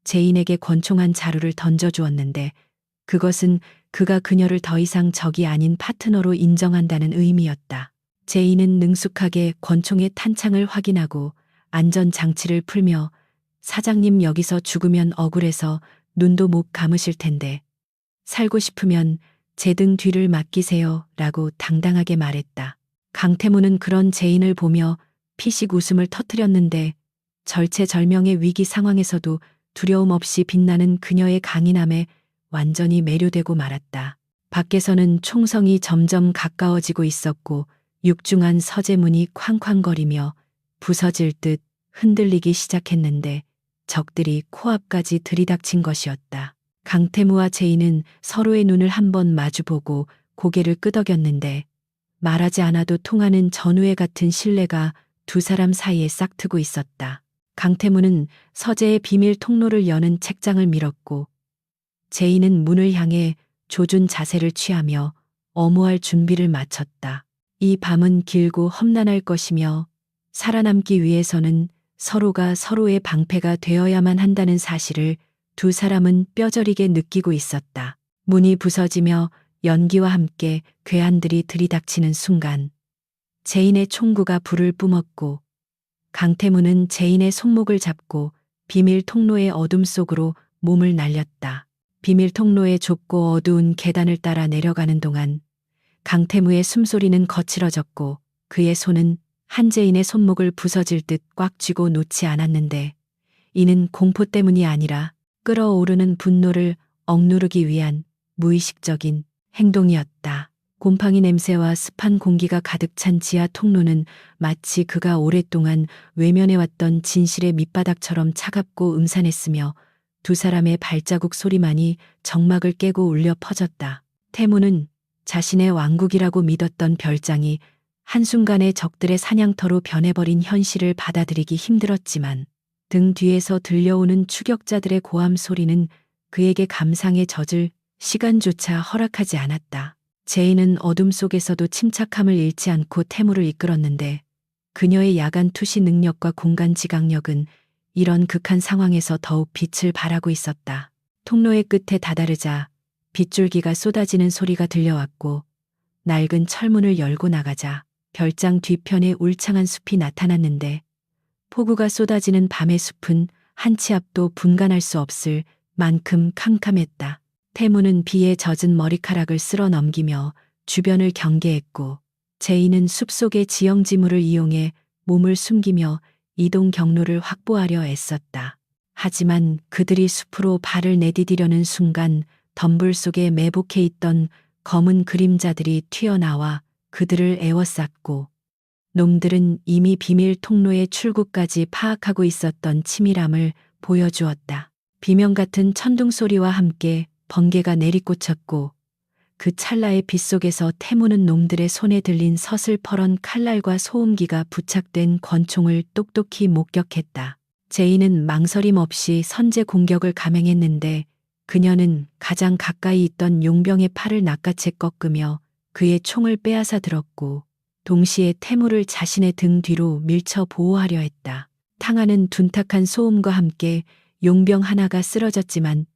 제인에게 권총한 자루를 던져주었는데 그것은 그가 그녀를 더 이상 적이 아닌 파트너로 인정한다는 의미였다. 제인은 능숙하게 권총의 탄창을 확인하고 안전장치를 풀며 사장님 여기서 죽으면 억울해서 눈도 못 감으실 텐데 살고 싶으면 제 등 뒤를 맡기세요 라고 당당하게 말했다. 강태무는 그런 제인을 보며 피식 웃음을 터뜨렸는데 절체절명의 위기 상황에서도 두려움 없이 빛나는 그녀의 강인함에 완전히 매료되고 말았다. 밖에서는 총성이 점점 가까워지고 있었고 육중한 서재문이 쾅쾅거리며 부서질 듯 흔들리기 시작했는데 적들이 코앞까지 들이닥친 것이었다. 강태무와 제인은 서로의 눈을 한번 마주보고 고개를 끄덕였는데 말하지 않아도 통하는 전우애 같은 신뢰가 두 사람 사이에 싹트고 있었다. 강태무는 서재의 비밀 통로를 여는 책장을 밀었고 제인은 문을 향해 조준 자세를 취하며 엄호할 준비를 마쳤다. 이 밤은 길고 험난할 것이며 살아남기 위해서는 서로가 서로의 방패가 되어야만 한다는 사실을 두 사람은 뼈저리게 느끼고 있었다. 문이 부서지며 연기와 함께 괴한들이 들이닥치는 순간 제인의 총구가 불을 뿜었고 강태무는 제인의 손목을 잡고 비밀 통로의 어둠 속으로 몸을 날렸다. 비밀 통로의 좁고 어두운 계단을 따라 내려가는 동안 강태무의 숨소리는 거칠어졌고 그의 손은 한제인의 손목을 부서질 듯 꽉 쥐고 놓지 않았는데 이는 공포 때문이 아니라 끓어오르는 분노를 억누르기 위한 무의식적인 행동이었다. 곰팡이 냄새와 습한 공기가 가득 찬 지하 통로는 마치 그가 오랫동안 외면해왔던 진실의 밑바닥처럼 차갑고 음산했으며 두 사람의 발자국 소리만이 정막을 깨고 울려 퍼졌다. 태무는 자신의 왕국이라고 믿었던 별장이 한순간에 적들의 사냥터로 변해버린 현실을 받아들이기 힘들었지만 등 뒤에서 들려오는 추격자들의 고함 소리는 그에게 감상에 젖을 시간조차 허락하지 않았다. 제인은 어둠 속에서도 침착함을 잃지 않고 태무를 이끌었는데 그녀의 야간 투시 능력과 공간 지각력은 이런 극한 상황에서 더욱 빛을 발하고 있었다. 통로의 끝에 다다르자 빗줄기가 쏟아지는 소리가 들려왔고 낡은 철문을 열고 나가자 별장 뒤편에 울창한 숲이 나타났는데 폭우가 쏟아지는 밤의 숲은 한 치 앞도 분간할 수 없을 만큼 캄캄했다. 태무는 비에 젖은 머리카락을 쓸어 넘기며 주변을 경계했고 제인은 숲속의 지형지물을 이용해 몸을 숨기며 이동 경로를 확보하려 애썼다. 하지만 그들이 숲으로 발을 내디디려는 순간 덤불 속에 매복해 있던 검은 그림자들이 튀어나와 그들을 에워쌌고, 놈들은 이미 비밀 통로의 출구까지 파악하고 있었던 치밀함을 보여주었다. 비명 같은 천둥 소리와 함께 번개가 내리꽂혔고, 그 찰나의 빛 속에서 태무는 놈들의 손에 들린 서슬퍼런 칼날과 소음기가 부착된 권총을 똑똑히 목격했다. 제인은 망설임 없이 선제 공격을 감행했는데, 그녀는 가장 가까이 있던 용병의 팔을 낚아채 꺾으며 그의 총을 빼앗아 들었고, 동시에 태무를 자신의 등 뒤로 밀쳐 보호하려 했다. 탕하는 둔탁한 소음과 함께 용병 하나가 쓰러졌지만,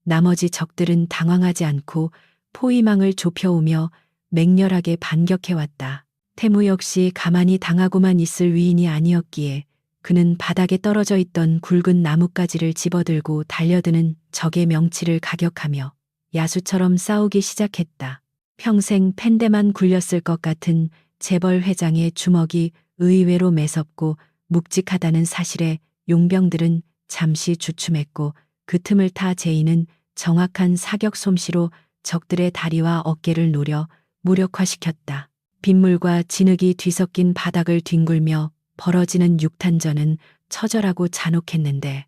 나머지 적들은 당황하지 않고 포위망을 좁혀오며 맹렬하게 반격해왔다. 태무 역시 가만히 당하고만 있을 위인이 아니었기에 그는 바닥에 떨어져 있던 굵은 나뭇가지를 집어들고 달려드는 적의 명치를 가격하며 야수처럼 싸우기 시작했다. 평생 팬대만 굴렸을 것 같은 재벌 회장의 주먹이 의외로 매섭고 묵직하다는 사실에 용병들은 잠시 주춤했고, 그 틈을 타 제인은 정확한 사격 솜씨로 적들의 다리와 어깨를 노려 무력화시켰다. 빗물과 진흙이 뒤섞인 바닥을 뒹굴며 벌어지는 육탄전은 처절하고 잔혹했는데,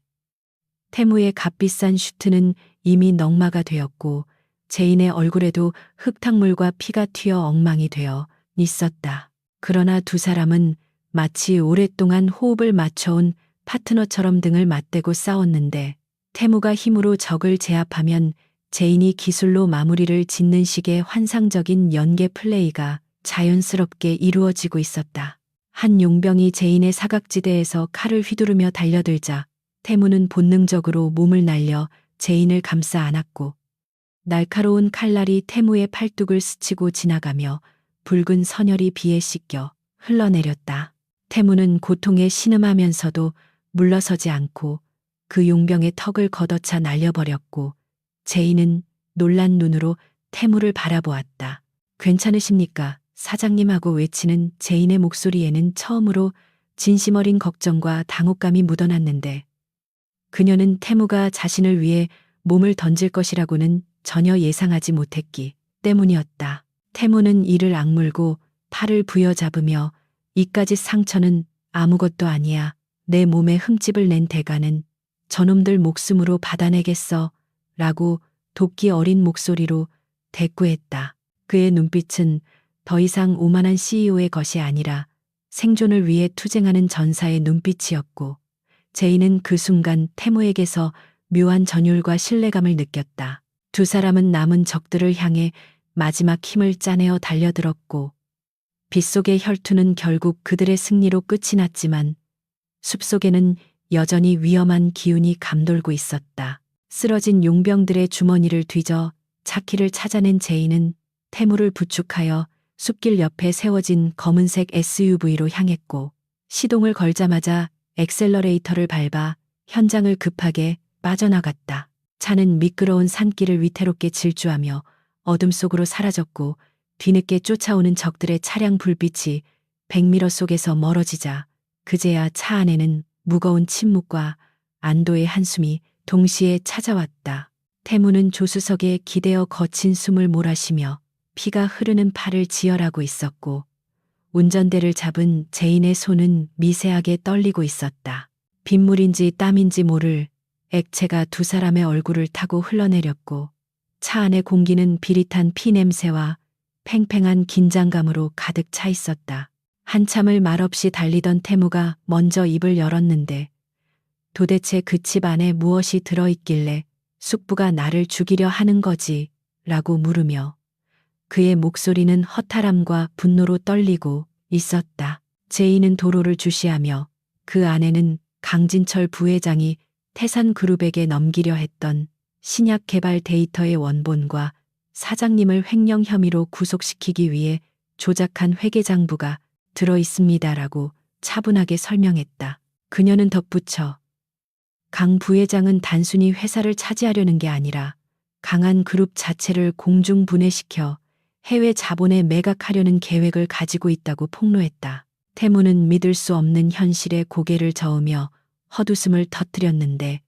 태무의 값비싼 슈트는 이미 넉마가 되었고 제인의 얼굴에도 흙탕물과 피가 튀어 엉망이 되어 있었다. 그러나 두 사람은 마치 오랫동안 호흡을 맞춰온 파트너처럼 등을 맞대고 싸웠는데, 태무가 힘으로 적을 제압하면 제인이 기술로 마무리를 짓는 식의 환상적인 연계 플레이가 자연스럽게 이루어지고 있었다. 한 용병이 제인의 사각지대에서 칼을 휘두르며 달려들자 태무는 본능적으로 몸을 날려 제인을 감싸 안았고, 날카로운 칼날이 태무의 팔뚝을 스치고 지나가며 붉은 선혈이 비에 씻겨 흘러내렸다. 태무는 고통에 신음하면서도 물러서지 않고 그 용병의 턱을 걷어차 날려버렸고, 제인은 놀란 눈으로 태무를 바라보았다. 괜찮으십니까? 사장님하고 외치는 제인의 목소리에는 처음으로 진심 어린 걱정과 당혹감이 묻어났는데, 그녀는 태무가 자신을 위해 몸을 던질 것이라고는 전혀 예상하지 못했기 때문이었다. 태무는 이를 악물고 팔을 부여잡으며 이까짓 상처는 아무것도 아니야. 내 몸에 흠집을 낸 대가는 저놈들 목숨으로 받아내겠어. 라고 도끼 어린 목소리로 대꾸했다. 그의 눈빛은 더 이상 오만한 CEO의 것이 아니라 생존을 위해 투쟁하는 전사의 눈빛이었고, 제인은 그 순간 태무에게서 묘한 전율과 신뢰감을 느꼈다. 두 사람은 남은 적들을 향해 마지막 힘을 짜내어 달려들었고, 빗속의 혈투는 결국 그들의 승리로 끝이 났지만 숲속에는 여전히 위험한 기운이 감돌고 있었다. 쓰러진 용병들의 주머니를 뒤져 차키를 찾아낸 제인은 태무를 부축하여 숲길 옆에 세워진 검은색 SUV로 향했고, 시동을 걸자마자 엑셀러레이터를 밟아 현장을 급하게 빠져나갔다. 차는 미끄러운 산길을 위태롭게 질주하며 어둠 속으로 사라졌고, 뒤늦게 쫓아오는 적들의 차량 불빛이 백미러 속에서 멀어지자 그제야 차 안에는 무거운 침묵과 안도의 한숨이 동시에 찾아왔다. 태무는 조수석에 기대어 거친 숨을 몰아쉬며 피가 흐르는 팔을 지혈하고 있었고, 운전대를 잡은 제인의 손은 미세하게 떨리고 있었다. 빗물인지 땀인지 모를 액체가 두 사람의 얼굴을 타고 흘러내렸고, 차 안의 공기는 비릿한 피 냄새와 팽팽한 긴장감으로 가득 차 있었다. 한참을 말없이 달리던 태무가 먼저 입을 열었는데, 도대체 그 집 안에 무엇이 들어있길래 숙부가 나를 죽이려 하는 거지? 라고 물으며 그의 목소리는 허탈함과 분노로 떨리고 있었다. 제인은 도로를 주시하며 그 안에는 강진철 부회장이 태산그룹에게 넘기려 했던 신약 개발 데이터의 원본과 사장님을 횡령 혐의로 구속시키기 위해 조작한 회계장부가 들어 있습니다라고 차분하게 설명했다. 그녀는 덧붙여 강 부회장은 단순히 회사를 차지하려는 게 아니라 강한 그룹 자체를 공중분해시켜 해외 자본에 매각하려는 계획을 가지고 있다고 폭로했다. 태무는 믿을 수 없는 현실에 고개를 저으며 헛웃음을 터뜨렸는데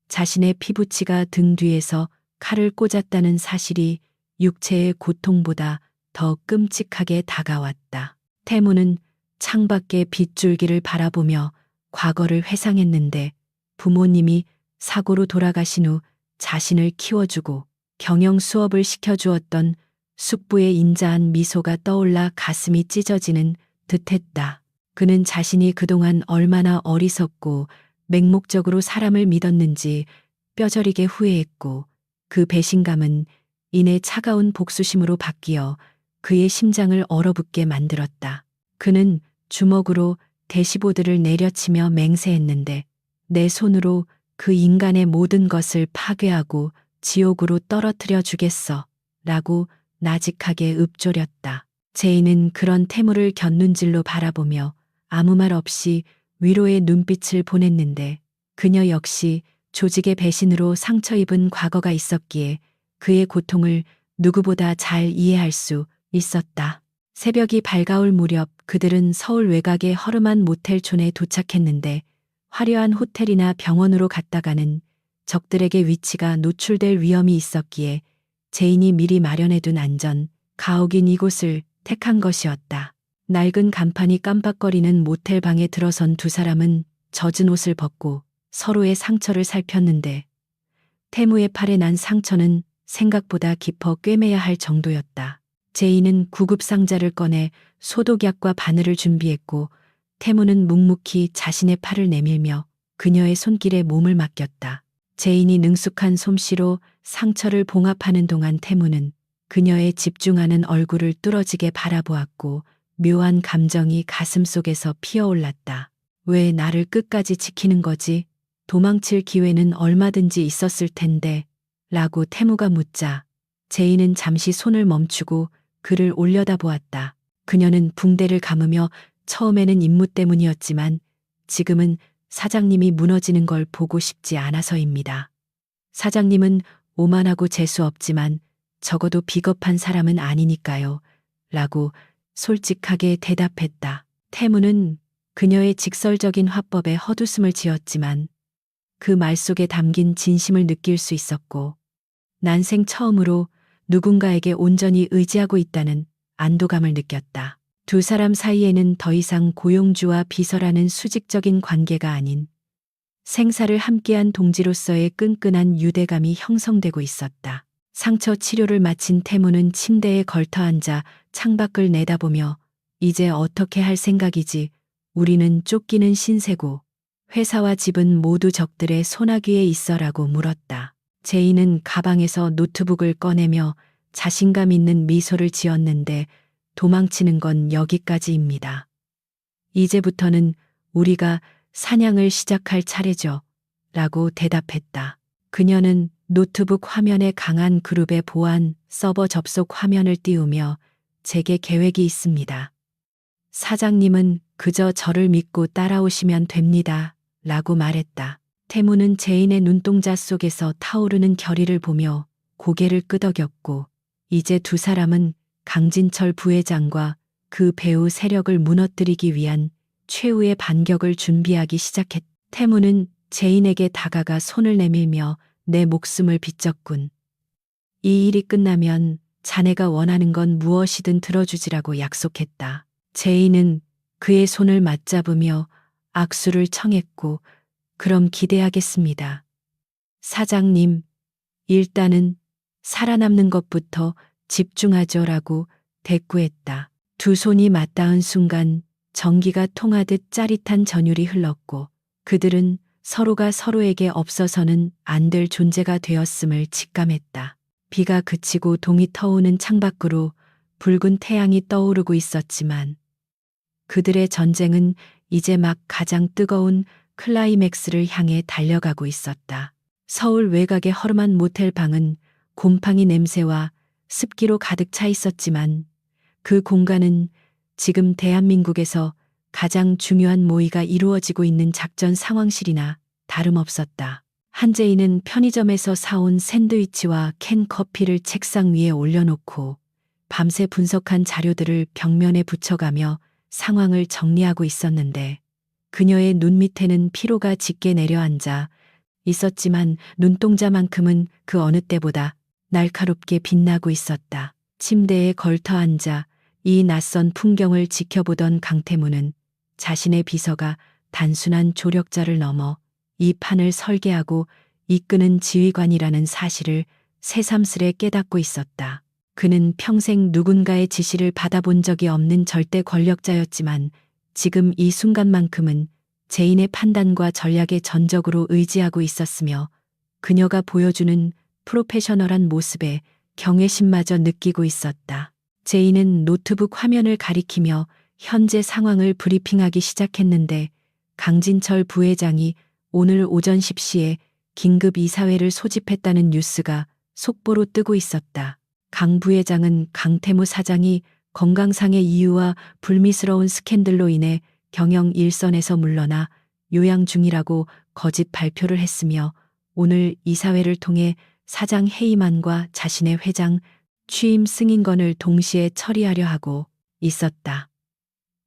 자신의 피부치가 등 뒤에서 칼을 꽂았다는 사실이 육체의 고통보다 더 끔찍하게 다가왔다. 태무는 창밖의 빗줄기를 바라보며 과거를 회상했는데 부모님이 사고로 돌아가신 후 자신을 키워주고 경영 수업을 시켜주었던 숙부의 인자한 미소가 떠올라 가슴이 찢어지는 듯했다. 그는 자신이 그동안 얼마나 어리석고 맹목적으로 사람을 믿었는지 뼈저리게 후회했고 그 배신감은 이내 차가운 복수심으로 바뀌어 그의 심장을 얼어붙게 만들었다. 그는 주먹으로 대시보드를 내려치며 맹세했는데 내 손으로 그 인간의 모든 것을 파괴하고 지옥으로 떨어뜨려 주겠어 라고 나직하게 읊조렸다. 제인은 그런 태무를 곁눈질로 바라보며 아무 말 없이 위로의 눈빛을 보냈는데 그녀 역시 조직의 배신으로 상처 입은 과거가 있었기에 그의 고통을 누구보다 잘 이해할 수 있었다. 새벽이 밝아올 무렵 그들은 서울 외곽의 허름한 모텔촌에 도착했는데 화려한 호텔이나 병원으로 갔다가는 적들에게 위치가 노출될 위험이 있었기에 제인이 미리 마련해둔 안전, 가옥인 이곳을 택한 것이었다. 낡은 간판이 깜빡거리는 모텔 방에 들어선 두 사람은 젖은 옷을 벗고 서로의 상처를 살폈는데 태무의 팔에 난 상처는 생각보다 깊어 꿰매야 할 정도였다. 제인은 구급 상자를 꺼내 소독약과 바늘을 준비했고 태무는 묵묵히 자신의 팔을 내밀며 그녀의 손길에 몸을 맡겼다. 제인이 능숙한 솜씨로 상처를 봉합하는 동안 태무는 그녀의 집중하는 얼굴을 뚫어지게 바라보았고 묘한 감정이 가슴속에서 피어올랐다. 왜 나를 끝까지 지키는 거지? 도망칠 기회는 얼마든지 있었을 텐데 라고 태무가 묻자 제인은 잠시 손을 멈추고 그를 올려다보았다. 그녀는 붕대를 감으며 처음에는 임무 때문이었지만 지금은 사장님이 무너지는 걸 보고 싶지 않아서입니다. 사장님은 오만하고 재수 없지만 적어도 비겁한 사람은 아니니까요. 라고 솔직하게 대답했다. 태무는 그녀의 직설적인 화법에 헛웃음을 지었지만 그 말 속에 담긴 진심을 느낄 수 있었고 난생 처음으로 누군가에게 온전히 의지하고 있다는 안도감을 느꼈다. 두 사람 사이에는 더 이상 고용주와 비서라는 수직적인 관계가 아닌 생사를 함께한 동지로서의 끈끈한 유대감이 형성되고 있었다. 상처 치료를 마친 태무는 침대에 걸터앉아 창밖을 내다보며 이제 어떻게 할 생각이지? 우리는 쫓기는 신세고 회사와 집은 모두 적들의 소나귀에 있어라고 물었다. 제인은 가방에서 노트북을 꺼내며 자신감 있는 미소를 지었는데 도망치는 건 여기까지입니다. 이제부터는 우리가 사냥을 시작할 차례죠. 라고 대답했다. 그녀는 노트북 화면에 강한 그룹의 보안 서버 접속 화면을 띄우며 제게 계획이 있습니다. 사장님은 그저 저를 믿고 따라오시면 됩니다. 라고 말했다. 태무는 제인의 눈동자 속에서 타오르는 결의를 보며 고개를 끄덕였고 이제 두 사람은 강진철 부회장과 그 배후 세력을 무너뜨리기 위한 최후의 반격을 준비하기 시작했다. 태무는 제인에게 다가가 손을 내밀며 내 목숨을 빚졌군. 이 일이 끝나면 자네가 원하는 건 무엇이든 들어주지라고 약속했다. 제인은 그의 손을 맞잡으며 악수를 청했고 그럼 기대하겠습니다. 사장님, 일단은 살아남는 것부터 집중하죠라고 대꾸했다. 두 손이 맞닿은 순간 전기가 통하듯 짜릿한 전율이 흘렀고 그들은 서로가 서로에게 없어서는 안 될 존재가 되었음을 직감했다. 비가 그치고 동이 터오는 창밖으로 붉은 태양이 떠오르고 있었지만 그들의 전쟁은 이제 막 가장 뜨거운 클라이맥스를 향해 달려가고 있었다. 서울 외곽의 허름한 모텔 방은 곰팡이 냄새와 습기로 가득 차 있었지만 그 공간은 지금 대한민국에서 가장 중요한 모의가 이루어지고 있는 작전 상황실이나 다름없었다. 한재인은 편의점에서 사온 샌드위치와 캔 커피를 책상 위에 올려놓고 밤새 분석한 자료들을 벽면에 붙여가며 상황을 정리하고 있었는데 그녀의 눈 밑에는 피로가 짙게 내려앉아 있었지만 눈동자만큼은 그 어느 때보다 날카롭게 빛나고 있었다. 침대에 걸터 앉아 이 낯선 풍경을 지켜보던 강태무는 자신의 비서가 단순한 조력자를 넘어 이 판을 설계하고 이끄는 지휘관이라는 사실을 새삼스레 깨닫고 있었다. 그는 평생 누군가의 지시를 받아본 적이 없는 절대 권력자였지만 지금 이 순간만큼은 제인의 판단과 전략에 전적으로 의지하고 있었으며 그녀가 보여주는 프로페셔널한 모습에 경외심마저 느끼고 있었다. 제인은 노트북 화면을 가리키며 현재 상황을 브리핑하기 시작했는데 강진철 부회장이 오늘 오전 10시에 긴급 이사회를 소집했다는 뉴스가 속보로 뜨고 있었다. 강 부회장은 강태무 사장이 건강상의 이유와 불미스러운 스캔들로 인해 경영 일선에서 물러나 요양 중이라고 거짓 발표를 했으며 오늘 이사회를 통해 사장 해임안과 자신의 회장 취임 승인건을 동시에 처리하려 하고 있었다.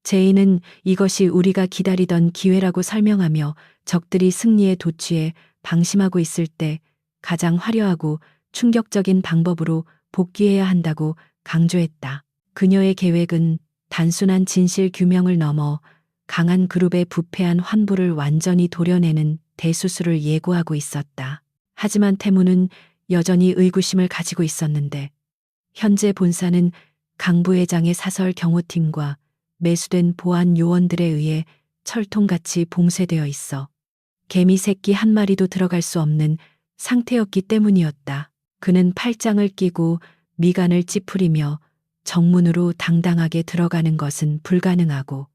제인은 이것이 우리가 기다리던 기회라고 설명하며 적들이 승리에 도취해 방심하고 있을 때 가장 화려하고 충격적인 방법으로 복귀해야 한다고 강조했다. 그녀의 계획은 단순한 진실 규명을 넘어 강한 그룹의 부패한 환부를 완전히 도려내는 대수술을 예고하고 있었다. 하지만 태무는 여전히 의구심을 가지고 있었는데 현재 본사는 강 부회장의 사설 경호팀과 매수된 보안 요원들에 의해 철통같이 봉쇄되어 있어 개미 새끼 한 마리도 들어갈 수 없는 상태였기 때문이었다. 그는 팔짱을 끼고 미간을 찌푸리며 정문으로 당당하게 들어가는 것은 불가능하고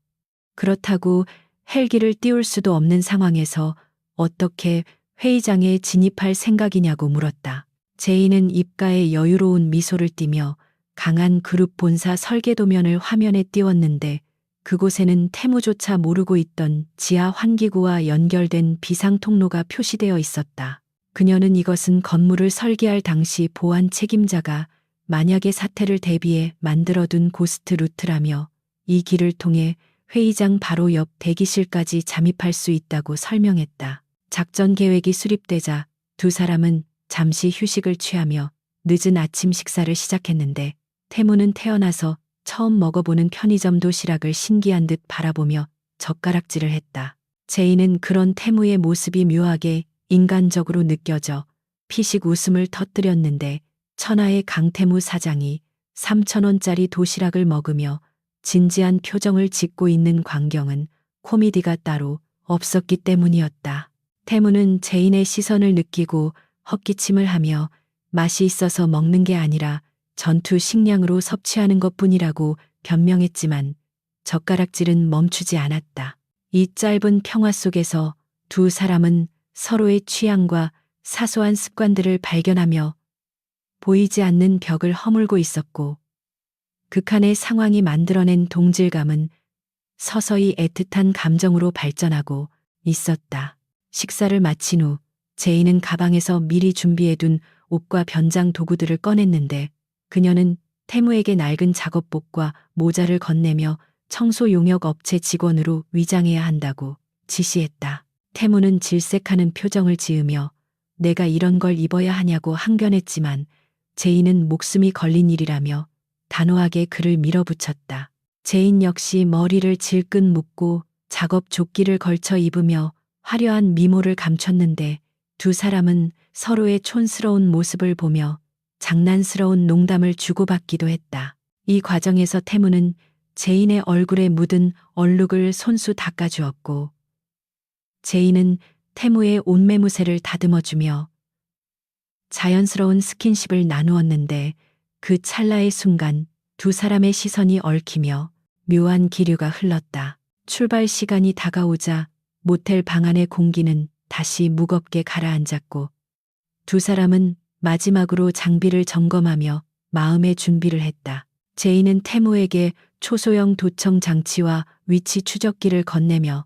그렇다고 헬기를 띄울 수도 없는 상황에서 어떻게 회의장에 진입할 생각이냐고 물었다. 제인은 입가에 여유로운 미소를 띠며 강한 그룹 본사 설계도면을 화면에 띄웠는데 그곳에는 태무조차 모르고 있던 지하 환기구와 연결된 비상 통로가 표시되어 있었다. 그녀는 이것은 건물을 설계할 당시 보안 책임자가 만약의 사태를 대비해 만들어둔 고스트 루트라며 이 길을 통해 회의장 바로 옆 대기실까지 잠입할 수 있다고 설명했다. 작전 계획이 수립되자 두 사람은 잠시 휴식을 취하며 늦은 아침 식사를 시작했는데 태무는 태어나서 처음 먹어보는 편의점 도시락을 신기한 듯 바라보며 젓가락질을 했다. 제인은 그런 태무의 모습이 묘하게 인간적으로 느껴져 피식 웃음을 터뜨렸는데 천하의 강태무 사장이 3,000원짜리 도시락을 먹으며 진지한 표정을 짓고 있는 광경은 코미디가 따로 없었기 때문이었다. 태무는 제인의 시선을 느끼고 헛기침을 하며 맛이 있어서 먹는 게 아니라 전투 식량으로 섭취하는 것뿐이라고 변명했지만 젓가락질은 멈추지 않았다. 이 짧은 평화 속에서 두 사람은 서로의 취향과 사소한 습관들을 발견하며 보이지 않는 벽을 허물고 있었고 극한의 상황이 만들어낸 동질감은 서서히 애틋한 감정으로 발전하고 있었다. 식사를 마친 후 제인은 가방에서 미리 준비해둔 옷과 변장 도구들을 꺼냈는데 그녀는 태무에게 낡은 작업복과 모자를 건네며 청소 용역 업체 직원으로 위장해야 한다고 지시했다. 태무는 질색하는 표정을 지으며 내가 이런 걸 입어야 하냐고 항변했지만 제인은 목숨이 걸린 일이라며 단호하게 그를 밀어붙였다. 제인 역시 머리를 질끈 묶고 작업 조끼를 걸쳐 입으며 화려한 미모를 감췄는데 두 사람은 서로의 촌스러운 모습을 보며 장난스러운 농담을 주고받기도 했다. 이 과정에서 태무는 제인의 얼굴에 묻은 얼룩을 손수 닦아주었고 제인은 태무의 옷매무새를 다듬어주며 자연스러운 스킨십을 나누었는데 그 찰나의 순간 두 사람의 시선이 얽히며 묘한 기류가 흘렀다. 출발 시간이 다가오자 모텔 방 안의 공기는 다시 무겁게 가라앉았고 두 사람은 마지막으로 장비를 점검하며 마음의 준비를 했다. 제인은 태무에게 초소형 도청 장치와 위치 추적기를 건네며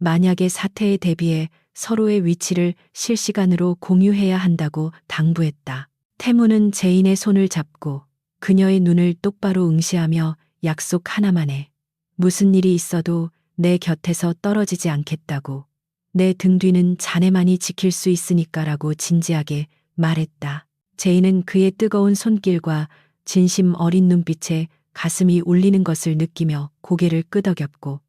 만약의 사태에 대비해 서로의 위치를 실시간으로 공유해야 한다고 당부했다. 태무는 제인의 손을 잡고 그녀의 눈을 똑바로 응시하며 약속 하나만 해. 무슨 일이 있어도 내 곁에서 떨어지지 않겠다고. 내 등 뒤는 자네만이 지킬 수 있으니까라고 진지하게 말했다. 제이는 그의 뜨거운 손길과 진심 어린 눈빛에 가슴이 울리는 것을 느끼며 고개를 끄덕였고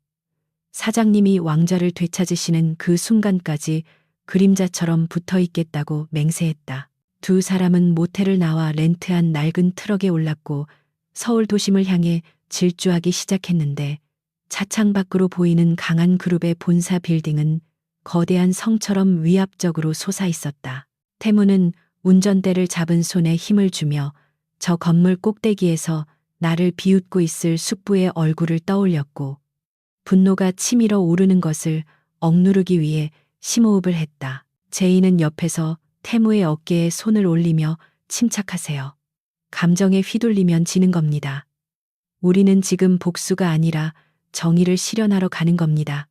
사장님이 왕좌를 되찾으시는 그 순간까지 그림자처럼 붙어 있겠다고 맹세했다. 두 사람은 모텔을 나와 렌트한 낡은 트럭에 올랐고 서울 도심을 향해 질주하기 시작했는데 차창 밖으로 보이는 강한 그룹의 본사 빌딩은 거대한 성처럼 위압적으로 솟아 있었다. 태무는 운전대를 잡은 손에 힘을 주며 저 건물 꼭대기에서 나를 비웃고 있을 숙부의 얼굴을 떠올렸고 분노가 치밀어 오르는 것을 억누르기 위해 심호흡을 했다. 제이는 옆에서 태무의 어깨에 손을 올리며 침착하세요. 감정에 휘둘리면 지는 겁니다. 우리는 지금 복수가 아니라 정의를 실현하러 가는 겁니다.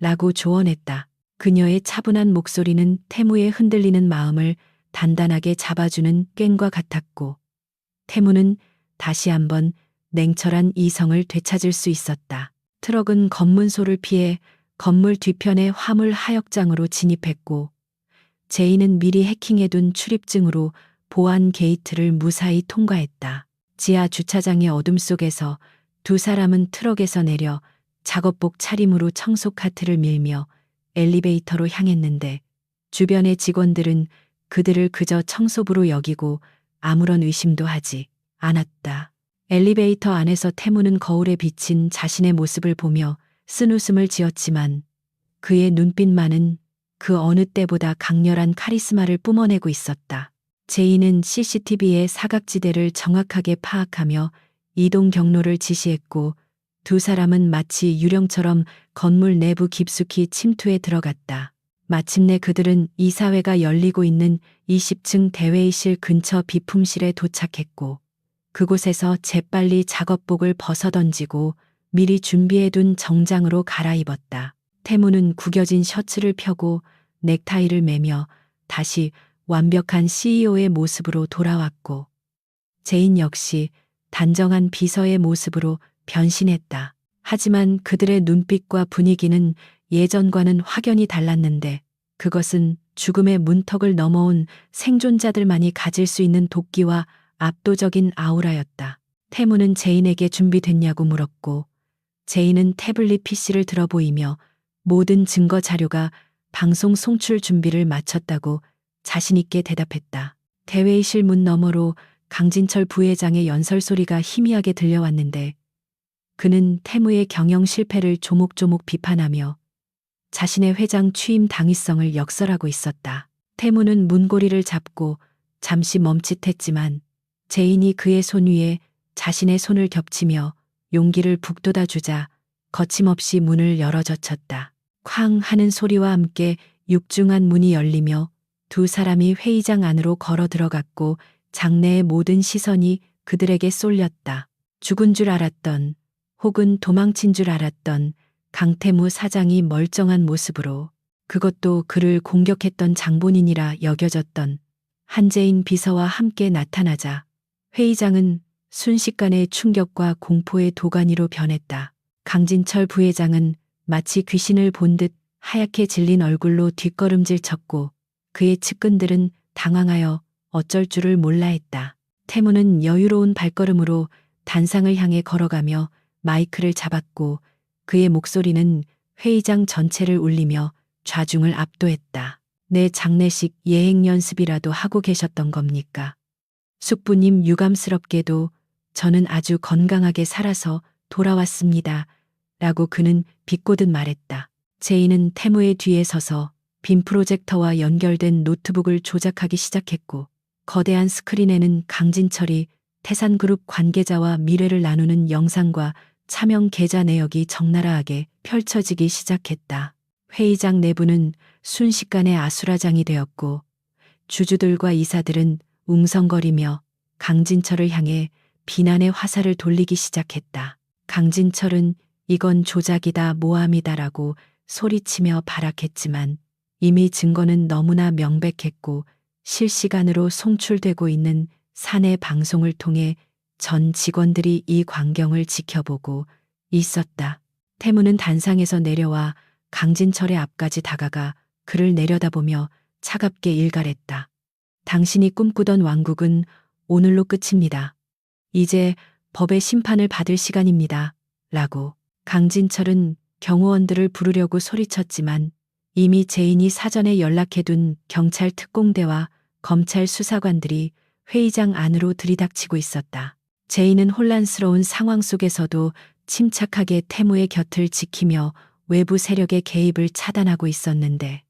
라고 조언했다. 그녀의 차분한 목소리는 태무의 흔들리는 마음을 단단하게 잡아주는 꽹과 같았고 태무는 다시 한번 냉철한 이성을 되찾을 수 있었다. 트럭은 검문소를 피해 건물 뒤편의 화물 하역장으로 진입했고 제이는 미리 해킹해둔 출입증으로 보안 게이트를 무사히 통과했다. 지하 주차장의 어둠 속에서 두 사람은 트럭에서 내려 작업복 차림으로 청소 카트를 밀며 엘리베이터로 향했는데 주변의 직원들은 그들을 그저 청소부로 여기고 아무런 의심도 하지 않았다. 엘리베이터 안에서 태무는 거울에 비친 자신의 모습을 보며 쓴웃음을 지었지만 그의 눈빛만은 그 어느 때보다 강렬한 카리스마를 뿜어내고 있었다. 제이는 CCTV의 사각지대를 정확하게 파악하며 이동 경로를 지시했고 두 사람은 마치 유령처럼 건물 내부 깊숙이 침투해 들어갔다. 마침내 그들은 이사회가 열리고 있는 20층 대회의실 근처 비품실에 도착했고 그곳에서 재빨리 작업복을 벗어던지고 미리 준비해둔 정장으로 갈아입었다. 태무는 구겨진 셔츠를 펴고 넥타이를 매며 다시 완벽한 CEO의 모습으로 돌아왔고 제인 역시 단정한 비서의 모습으로 변신했다. 하지만 그들의 눈빛과 분위기는 예전과는 확연히 달랐는데 그것은 죽음의 문턱을 넘어온 생존자들만이 가질 수 있는 도끼와 압도적인 아우라였다. 태무는 제인에게 준비됐냐고 물었고 제인은 태블릿 PC를 들어 보이며 모든 증거 자료가 방송 송출 준비를 마쳤다고 자신있게 대답했다. 대회의실 문 너머로 강진철 부회장의 연설 소리가 희미하게 들려왔는데 그는 태무의 경영 실패를 조목조목 비판하며 자신의 회장 취임 당위성을 역설하고 있었다. 태무는 문고리를 잡고 잠시 멈칫했지만 제인이 그의 손 위에 자신의 손을 겹치며 용기를 북돋아 주자 거침없이 문을 열어젖혔다. 쾅 하는 소리와 함께 육중한 문이 열리며 두 사람이 회의장 안으로 걸어 들어갔고 장내의 모든 시선이 그들에게 쏠렸다. 죽은 줄 알았던 혹은 도망친 줄 알았던 강태무 사장이 멀쩡한 모습으로 그것도 그를 공격했던 장본인이라 여겨졌던 한재인 비서와 함께 나타나자 회의장은 순식간에 충격과 공포의 도가니로 변했다. 강진철 부회장은 마치 귀신을 본 듯 하얗게 질린 얼굴로 뒷걸음질 쳤고 그의 측근들은 당황하여 어쩔 줄을 몰라 했다. 태무는 여유로운 발걸음으로 단상을 향해 걸어가며 마이크를 잡았고 그의 목소리는 회의장 전체를 울리며 좌중을 압도했다. 내 장례식 예행 연습이라도 하고 계셨던 겁니까? 숙부님 유감스럽게도 저는 아주 건강하게 살아서 돌아왔습니다. 라고 그는 비꼬듯 말했다. 제이는 태무의 뒤에 서서 빔 프로젝터와 연결된 노트북을 조작하기 시작했고 거대한 스크린에는 강진철이 태산그룹 관계자와 미래를 나누는 영상과 차명 계좌 내역이 적나라하게 펼쳐지기 시작했다. 회의장 내부는 순식간에 아수라장이 되었고 주주들과 이사들은 웅성거리며 강진철을 향해 비난의 화살을 돌리기 시작했다. 강진철은 이건 조작이다, 모함이다라고 소리치며 발악했지만 이미 증거는 너무나 명백했고 실시간으로 송출되고 있는 사내 방송을 통해 전 직원들이 이 광경을 지켜보고 있었다. 태무는 단상에서 내려와 강진철의 앞까지 다가가 그를 내려다보며 차갑게 일갈했다. 당신이 꿈꾸던 왕국은 오늘로 끝입니다. 이제 법의 심판을 받을 시간입니다. 라고. 강진철은 경호원들을 부르려고 소리쳤지만 이미 제인이 사전에 연락해둔 경찰 특공대와 검찰 수사관들이 회의장 안으로 들이닥치고 있었다. 제인은 혼란스러운 상황 속에서도 침착하게 태무의 곁을 지키며 외부 세력의 개입을 차단하고 있었는데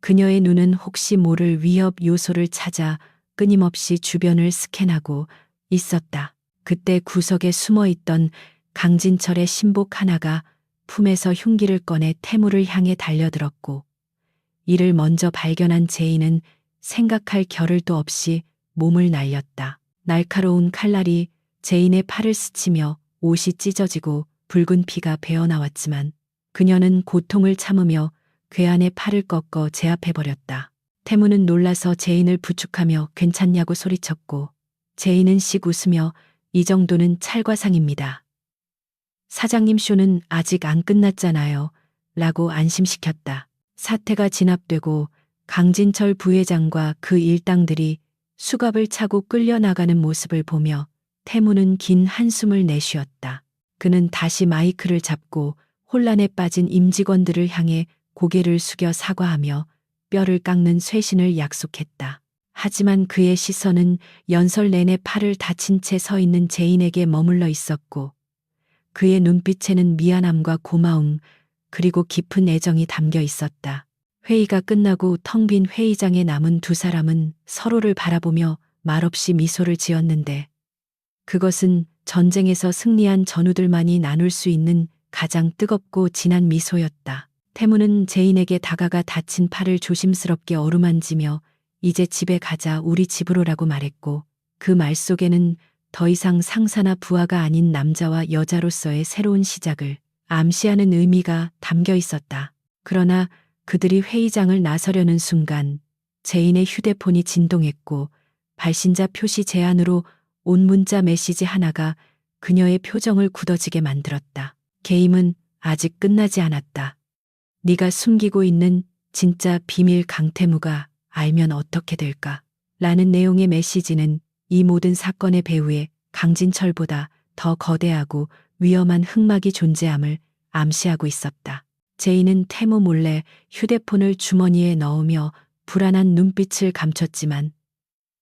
그녀의 눈은 혹시 모를 위협 요소를 찾아 끊임없이 주변을 스캔하고 있었다. 그때 구석에 숨어 있던 강진철의 신복 하나가 품에서 흉기를 꺼내 태무를 향해 달려들었고 이를 먼저 발견한 제인은 생각할 겨를도 없이 몸을 날렸다. 날카로운 칼날이 제인의 팔을 스치며 옷이 찢어지고 붉은 피가 배어나왔지만 그녀는 고통을 참으며 괴한의 팔을 꺾어 제압해버렸다. 태무는 놀라서 제인을 부축하며 괜찮냐고 소리쳤고 제인은 씩 웃으며 이 정도는 찰과상입니다. 사장님 쇼는 아직 안 끝났잖아요. 라고 안심시켰다. 사태가 진압되고 강진철 부회장과 그 일당들이 수갑을 차고 끌려나가는 모습을 보며 태무는 긴 한숨을 내쉬었다. 그는 다시 마이크를 잡고 혼란에 빠진 임직원들을 향해 고개를 숙여 사과하며 뼈를 깎는 쇄신을 약속했다. 하지만 그의 시선은 연설 내내 팔을 다친 채 서 있는 제인에게 머물러 있었고 그의 눈빛에는 미안함과 고마움 그리고 깊은 애정이 담겨 있었다. 회의가 끝나고 텅 빈 회의장에 남은 두 사람은 서로를 바라보며 말없이 미소를 지었는데 그것은 전쟁에서 승리한 전우들만이 나눌 수 있는 가장 뜨겁고 진한 미소였다. 태무는 제인에게 다가가 다친 팔을 조심스럽게 어루만지며 이제 집에 가자 우리 집으로라고 말했고 그 말 속에는 더 이상 상사나 부하가 아닌 남자와 여자로서의 새로운 시작을 암시하는 의미가 담겨 있었다. 그러나 그들이 회의장을 나서려는 순간 제인의 휴대폰이 진동했고 발신자 표시 제한으로 온 문자 메시지 하나가 그녀의 표정을 굳어지게 만들었다. 게임은 아직 끝나지 않았다. 네가 숨기고 있는 진짜 비밀 강태무가 알면 어떻게 될까? 라는 내용의 메시지는 이 모든 사건의 배후에 강진철보다 더 거대하고 위험한 흑막이 존재함을 암시하고 있었다. 제인은 태무 몰래 휴대폰을 주머니에 넣으며 불안한 눈빛을 감췄지만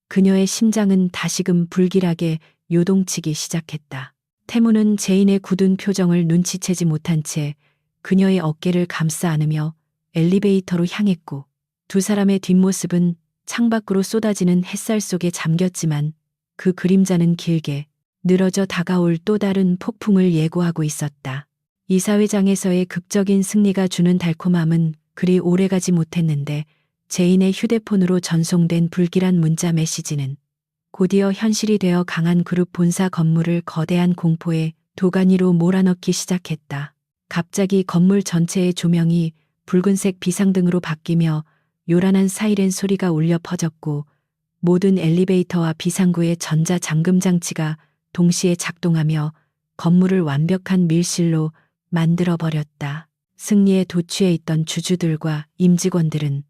그녀의 심장은 다시금 불길하게 요동치기 시작했다. 태무는 제인의 굳은 표정을 눈치채지 못한 채 그녀의 어깨를 감싸 안으며 엘리베이터로 향했고 두 사람의 뒷모습은 창밖으로 쏟아지는 햇살 속에 잠겼지만 그 그림자는 길게 늘어져 다가올 또 다른 폭풍을 예고하고 있었다. 이사회장에서의 극적인 승리가 주는 달콤함은 그리 오래가지 못했는데 제인의 휴대폰으로 전송된 불길한 문자 메시지는 곧이어 현실이 되어 강한 그룹 본사 건물을 거대한 공포의 도가니로 몰아넣기 시작했다. 갑자기 건물 전체의 조명이 붉은색 비상등으로 바뀌며 요란한 사이렌 소리가 울려 퍼졌고 모든 엘리베이터와 비상구의 전자 잠금 장치가 동시에 작동하며 건물을 완벽한 밀실로 만들어버렸다. 승리에 도취해 있던 주주들과 임직원들은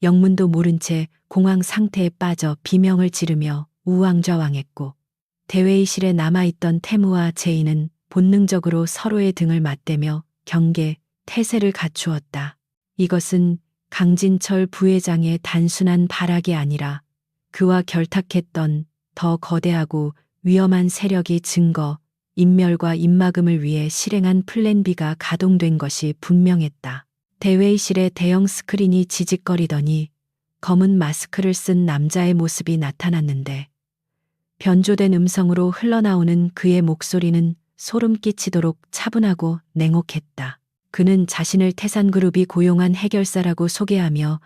영문도 모른 채 공황 상태에 빠져 비명을 지르며 우왕좌왕했고 대회의실에 남아있던 태무와 제인은 본능적으로 서로의 등을 맞대며 경계, 태세를 갖추었다. 이것은 강진철 부회장의 단순한 발악이 아니라 그와 결탁했던 더 거대하고 위험한 세력이 증거, 인멸과 입막음을 위해 실행한 플랜 B가 가동된 것이 분명했다. 대회의실에 대형 스크린이 지직거리더니 검은 마스크를 쓴 남자의 모습이 나타났는데 변조된 음성으로 흘러나오는 그의 목소리는 소름 끼치도록 차분하고 냉혹했다. 그는 자신을 태산그룹이 고용한 해결사라고 소개하며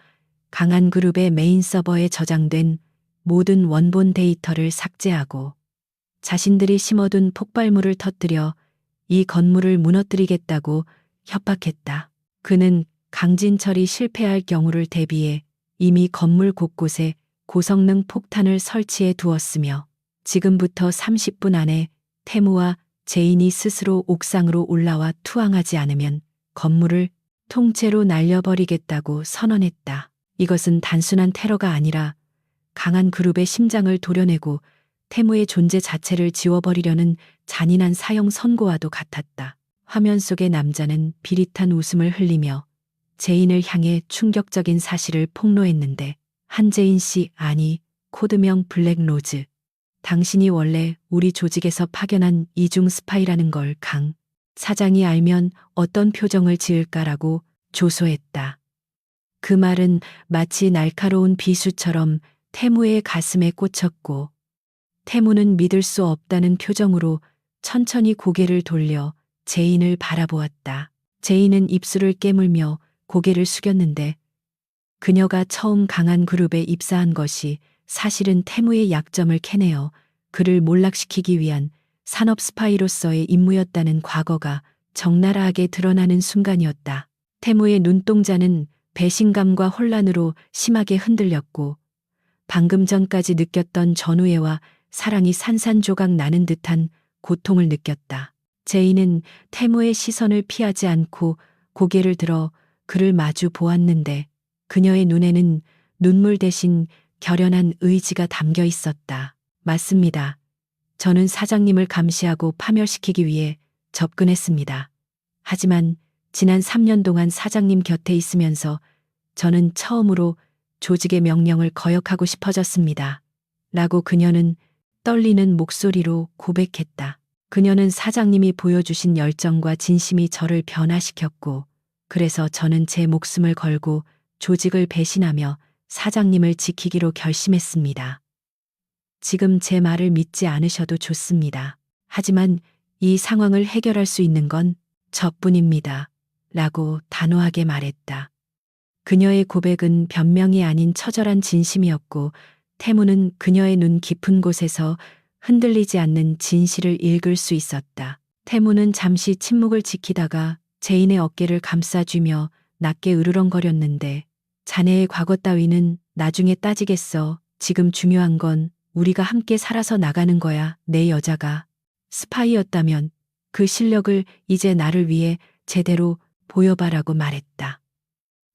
강한그룹의 메인 서버에 저장된 모든 원본 데이터를 삭제하고 자신들이 심어둔 폭발물을 터뜨려 이 건물을 무너뜨리겠다고 협박했다. 그는 강진철이 실패할 경우를 대비해 이미 건물 곳곳에 고성능 폭탄을 설치해 두었으며 지금부터 30분 안에 태무와 제인이 스스로 옥상으로 올라와 투항하지 않으면 건물을 통째로 날려버리겠다고 선언했다. 이것은 단순한 테러가 아니라 강한 그룹의 심장을 도려내고 태무의 존재 자체를 지워버리려는 잔인한 사형 선고와도 같았다. 화면 속의 남자는 비릿한 웃음을 흘리며 제인을 향해 충격적인 사실을 폭로했는데, 한재인 씨, 아니, 코드명 블랙로즈. 당신이 원래 우리 조직에서 파견한 이중 스파이라는 걸 강 사장이 알면 어떤 표정을 지을까라고 조소했다. 그 말은 마치 날카로운 비수처럼 태무의 가슴에 꽂혔고, 태무는 믿을 수 없다는 표정으로 천천히 고개를 돌려 제인을 바라보았다. 제인은 입술을 깨물며 고개를 숙였는데, 그녀가 처음 강한 그룹에 입사한 것이 사실은 태무의 약점을 캐내어 그를 몰락시키기 위한 산업 스파이로서의 임무였다는 과거가 적나라하게 드러나는 순간이었다. 태무의 눈동자는 배신감과 혼란으로 심하게 흔들렸고, 방금 전까지 느꼈던 전우애와 사랑이 산산조각 나는 듯한 고통을 느꼈다. 제인은 태무의 시선을 피하지 않고 고개를 들어 그를 마주 보았는데, 그녀의 눈에는 눈물 대신 결연한 의지가 담겨 있었다. 맞습니다. 저는 사장님을 감시하고 파멸시키기 위해 접근했습니다. 하지만 지난 3년 동안 사장님 곁에 있으면서 저는 처음으로 조직의 명령을 거역하고 싶어졌습니다. 라고 그녀는 떨리는 목소리로 고백했다. 그녀는 사장님이 보여주신 열정과 진심이 저를 변화시켰고, 그래서 저는 제 목숨을 걸고 조직을 배신하며 사장님을 지키기로 결심했습니다. 지금 제 말을 믿지 않으셔도 좋습니다. 하지만 이 상황을 해결할 수 있는 건 저뿐입니다. 라고 단호하게 말했다. 그녀의 고백은 변명이 아닌 처절한 진심이었고, 태무는 그녀의 눈 깊은 곳에서 흔들리지 않는 진실을 읽을 수 있었다. 태무는 잠시 침묵을 지키다가 제인의 어깨를 감싸주며 낮게 으르렁거렸는데, 자네의 과거 따위는 나중에 따지겠어. 지금 중요한 건 우리가 함께 살아서 나가는 거야. 내 여자가 스파이였다면 그 실력을 이제 나를 위해 제대로 보여봐라고 말했다.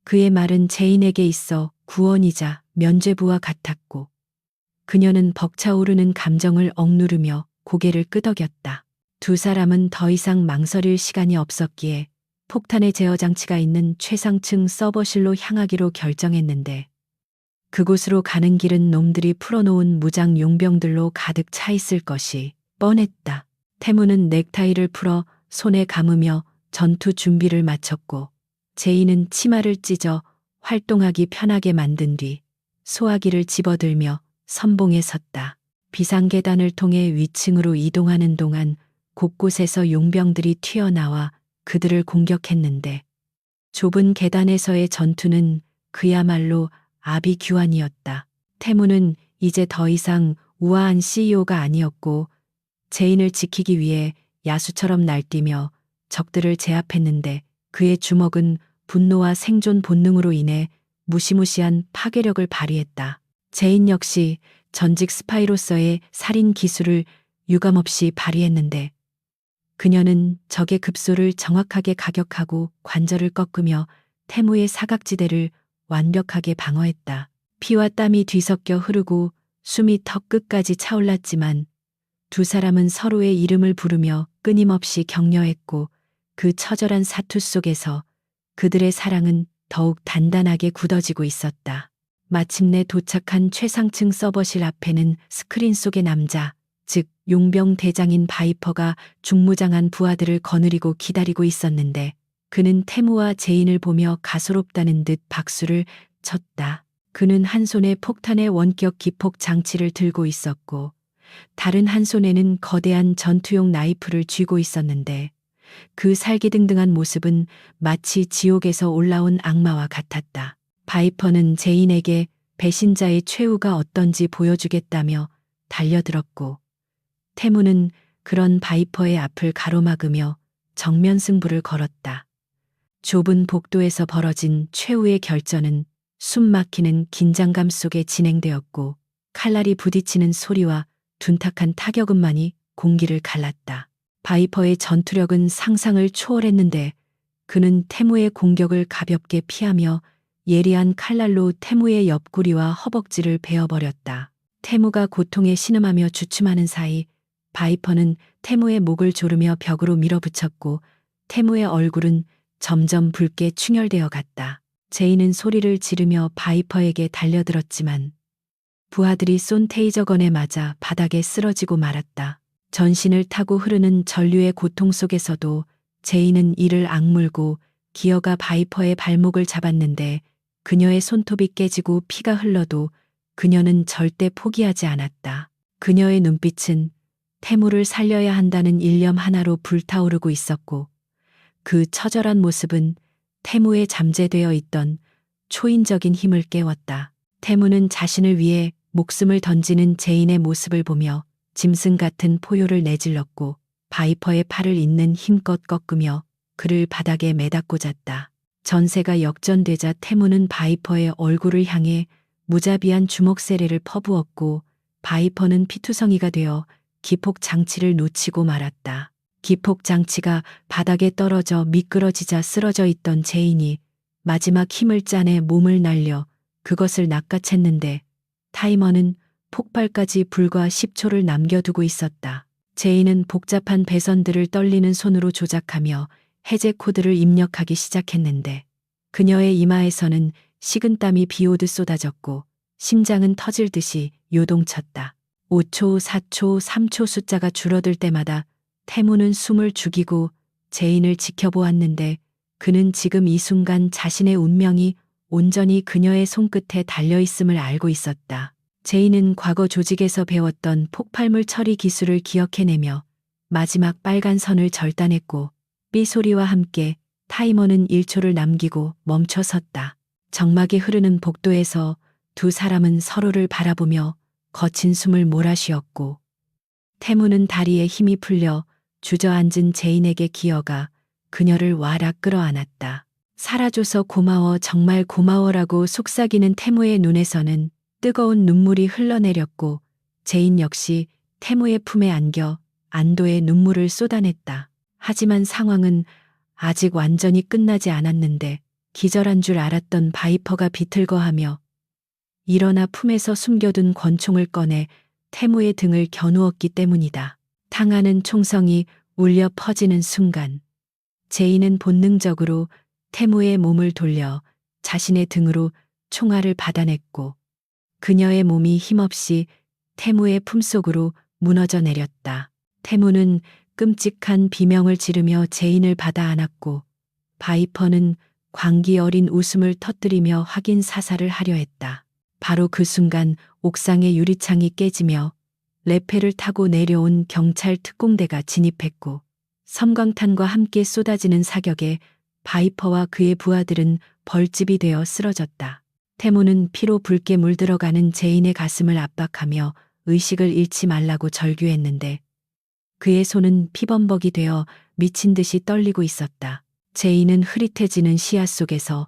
그의 말은 제인에게 있어 구원이자 면죄부와 같았고, 그녀는 벅차오르는 감정을 억누르며 고개를 끄덕였다. 두 사람은 더 이상 망설일 시간이 없었기에 폭탄의 제어 장치가 있는 최상층 서버실로 향하기로 결정했는데, 그곳으로 가는 길은 놈들이 풀어놓은 무장 용병들로 가득 차 있을 것이 뻔했다. 태무는 넥타이를 풀어 손에 감으며 전투 준비를 마쳤고, 제인은 치마를 찢어 활동하기 편하게 만든 뒤 소화기를 집어들며 선봉에 섰다. 비상계단을 통해 위층으로 이동하는 동안 곳곳에서 용병들이 튀어나와 그들을 공격했는데, 좁은 계단에서의 전투는 그야말로 아비규환이었다. 태무는 이제 더 이상 우아한 CEO가 아니었고, 제인을 지키기 위해 야수처럼 날뛰며 적들을 제압했는데, 그의 주먹은 분노와 생존 본능으로 인해 무시무시한 파괴력을 발휘했다. 제인 역시 전직 스파이로서의 살인 기술을 유감없이 발휘했는데, 그녀는 적의 급소를 정확하게 가격하고 관절을 꺾으며 태무의 사각지대를 완벽하게 방어했다. 피와 땀이 뒤섞여 흐르고 숨이 턱 끝까지 차올랐지만 두 사람은 서로의 이름을 부르며 끊임없이 격려했고, 그 처절한 사투 속에서 그들의 사랑은 더욱 단단하게 굳어지고 있었다. 마침내 도착한 최상층 서버실 앞에는 스크린 속의 남자, 즉 용병 대장인 바이퍼가 중무장한 부하들을 거느리고 기다리고 있었는데, 그는 태무와 제인을 보며 가소롭다는 듯 박수를 쳤다. 그는 한 손에 폭탄의 원격 기폭 장치를 들고 있었고, 다른 한 손에는 거대한 전투용 나이프를 쥐고 있었는데, 그 살기등등한 모습은 마치 지옥에서 올라온 악마와 같았다. 바이퍼는 제인에게 배신자의 최후가 어떤지 보여주겠다며 달려들었고, 태무는 그런 바이퍼의 앞을 가로막으며 정면 승부를 걸었다. 좁은 복도에서 벌어진 최후의 결전은 숨 막히는 긴장감 속에 진행되었고, 칼날이 부딪히는 소리와 둔탁한 타격음만이 공기를 갈랐다. 바이퍼의 전투력은 상상을 초월했는데 그는 태무의 공격을 가볍게 피하며 예리한 칼날로 태무의 옆구리와 허벅지를 베어버렸다. 태무가 고통에 신음하며 주춤하는 사이 바이퍼는 태무의 목을 조르며 벽으로 밀어붙였고 태무의 얼굴은 점점 붉게 충혈되어 갔다. 제이는 소리를 지르며 바이퍼에게 달려들었지만 부하들이 쏜 테이저건에 맞아 바닥에 쓰러지고 말았다. 전신을 타고 흐르는 전류의 고통 속에서도 제이는 이를 악물고 기어가 바이퍼의 발목을 잡았는데 그녀의 손톱이 깨지고 피가 흘러도 그녀는 절대 포기하지 않았다. 그녀의 눈빛은 태무를 살려야 한다는 일념 하나로 불타오르고 있었고 그 처절한 모습은 태무에 잠재되어 있던 초인적인 힘을 깨웠다. 태무는 자신을 위해 목숨을 던지는 제인의 모습을 보며 짐승 같은 포효를 내질렀고 바이퍼의 팔을 잇는 힘껏 꺾으며 그를 바닥에 매다 꽂았다. 전세가 역전되자 태무는 바이퍼의 얼굴을 향해 무자비한 주먹 세례를 퍼부었고 바이퍼는 피투성이가 되어 기폭 장치를 놓치고 말았다. 기폭 장치가 바닥에 떨어져 미끄러지자 쓰러져 있던 제인이 마지막 힘을 짜내 몸을 날려 그것을 낚아챘는데 타이머는 폭발까지 불과 10초를 남겨두고 있었다. 제인은 복잡한 배선들을 떨리는 손으로 조작하며 해제 코드를 입력하기 시작했는데 그녀의 이마에서는 식은땀이 비오듯 쏟아졌고 심장은 터질 듯이 요동쳤다. 5초, 4초, 3초 숫자가 줄어들 때마다 태무는 숨을 죽이고 제인을 지켜보았는데 그는 지금 이 순간 자신의 운명이 온전히 그녀의 손끝에 달려있음을 알고 있었다. 제인은 과거 조직에서 배웠던 폭발물 처리 기술을 기억해내며 마지막 빨간 선을 절단했고 삐 소리와 함께 타이머는 1초를 남기고 멈춰섰다. 정막이 흐르는 복도에서 두 사람은 서로를 바라보며 거친 숨을 몰아쉬었고 태무는 다리에 힘이 풀려 주저앉은 제인에게 기어가 그녀를 와락 끌어안았다. 살아줘서 고마워, 정말 고마워라고 속삭이는 태무의 눈에서는 뜨거운 눈물이 흘러내렸고 제인 역시 태무의 품에 안겨 안도의 눈물을 쏟아냈다. 하지만 상황은 아직 완전히 끝나지 않았는데 기절한 줄 알았던 바이퍼가 비틀거하며 일어나 품에서 숨겨둔 권총을 꺼내 태무의 등을 겨누었기 때문이다. 탕하는 총성이 울려 퍼지는 순간 제인은 본능적으로 태무의 몸을 돌려 자신의 등으로 총알을 받아냈고 그녀의 몸이 힘없이 태무의 품속으로 무너져 내렸다. 태무는 끔찍한 비명을 지르며 제인을 받아 안았고 바이퍼는 광기 어린 웃음을 터뜨리며 확인 사살을 하려 했다. 바로 그 순간 옥상의 유리창이 깨지며 레페를 타고 내려온 경찰 특공대가 진입했고 섬광탄과 함께 쏟아지는 사격에 바이퍼와 그의 부하들은 벌집이 되어 쓰러졌다. 태무는 피로 붉게 물들어가는 제인의 가슴을 압박하며 의식을 잃지 말라고 절규했는데 그의 손은 피범벅이 되어 미친 듯이 떨리고 있었다. 제인은 흐릿해지는 시야 속에서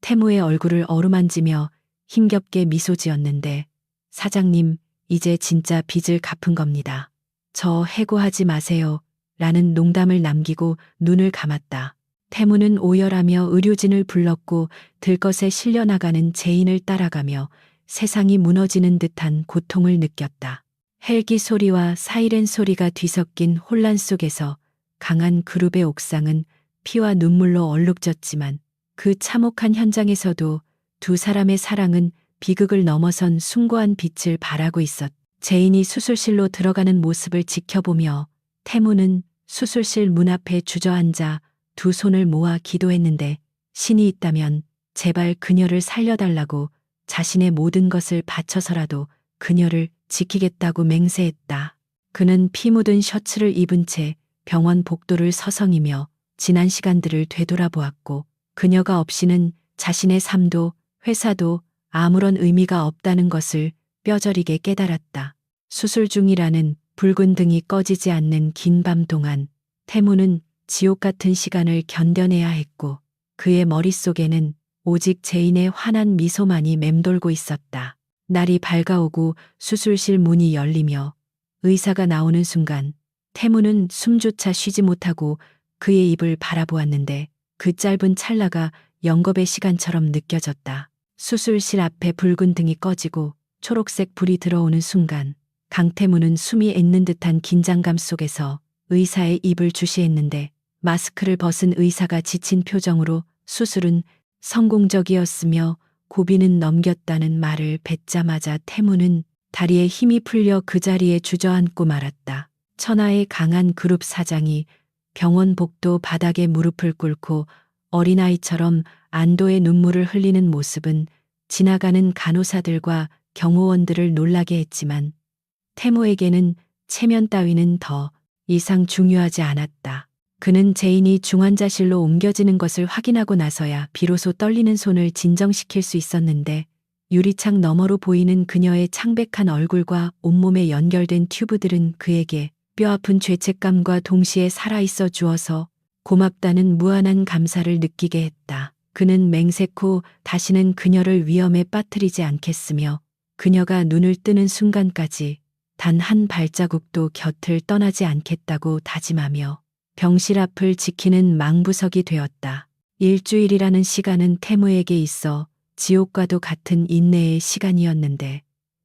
태무의 얼굴을 어루만지며 힘겹게 미소 지었는데 사장님, 이제 진짜 빚을 갚은 겁니다. 저 해고하지 마세요. 라는 농담을 남기고 눈을 감았다. 태무는 오열하며 의료진을 불렀고 들것에 실려나가는 제인을 따라가며 세상이 무너지는 듯한 고통을 느꼈다. 헬기 소리와 사이렌 소리가 뒤섞인 혼란 속에서 강한 그룹의 옥상은 피와 눈물로 얼룩졌지만 그 참혹한 현장에서도 두 사람의 사랑은 비극을 넘어선 숭고한 빛을 발하고 있었다. 제인이 수술실로 들어가는 모습을 지켜보며 태무는 수술실 문 앞에 주저앉아 두 손을 모아 기도했는데 신이 있다면 제발 그녀를 살려달라고 자신의 모든 것을 바쳐서라도 그녀를 지키겠다고 맹세했다. 그는 피 묻은 셔츠를 입은 채 병원 복도를 서성이며 지난 시간들을 되돌아보았고 그녀가 없이는 자신의 삶도 회사도 아무런 의미가 없다는 것을 뼈저리게 깨달았다. 수술 중이라는 붉은 등이 꺼지지 않는 긴 밤 동안 태무는 지옥 같은 시간을 견뎌내야 했고 그의 머릿속에는 오직 제인의 환한 미소만이 맴돌고 있었다. 날이 밝아오고 수술실 문이 열리며 의사가 나오는 순간 태무는 숨조차 쉬지 못하고 그의 입을 바라보았는데 그 짧은 찰나가 영겁의 시간처럼 느껴졌다. 수술실 앞에 붉은 등이 꺼지고 초록색 불이 들어오는 순간 강태무는 숨이 멎는 듯한 긴장감 속에서 의사의 입을 주시했는데 마스크를 벗은 의사가 지친 표정으로 수술은 성공적이었으며 고비는 넘겼다는 말을 뱉자마자 태무는 다리에 힘이 풀려 그 자리에 주저앉고 말았다. 천하의 강한 그룹 사장이 병원 복도 바닥에 무릎을 꿇고 어린아이처럼 안도의 눈물을 흘리는 모습은 지나가는 간호사들과 경호원들을 놀라게 했지만 태무에게는 체면 따위는 더 이상 중요하지 않았다. 그는 제인이 중환자실로 옮겨지는 것을 확인하고 나서야 비로소 떨리는 손을 진정시킬 수 있었는데 유리창 너머로 보이는 그녀의 창백한 얼굴과 온몸에 연결된 튜브들은 그에게 뼈아픈 죄책감과 동시에 살아있어 주어서 고맙다는 무한한 감사를 느끼게 했다. 그는 맹세코 다시는 그녀를 위험에 빠뜨리지 않겠으며 그녀가 눈을 뜨는 순간까지 단 한 발자국도 곁을 떠나지 않겠다고 다짐하며 병실 앞을 지키는 망부석이 되었다. 일주일이라는 시간은 태무에게 있어 지옥과도 같은 인내의 시간이었는데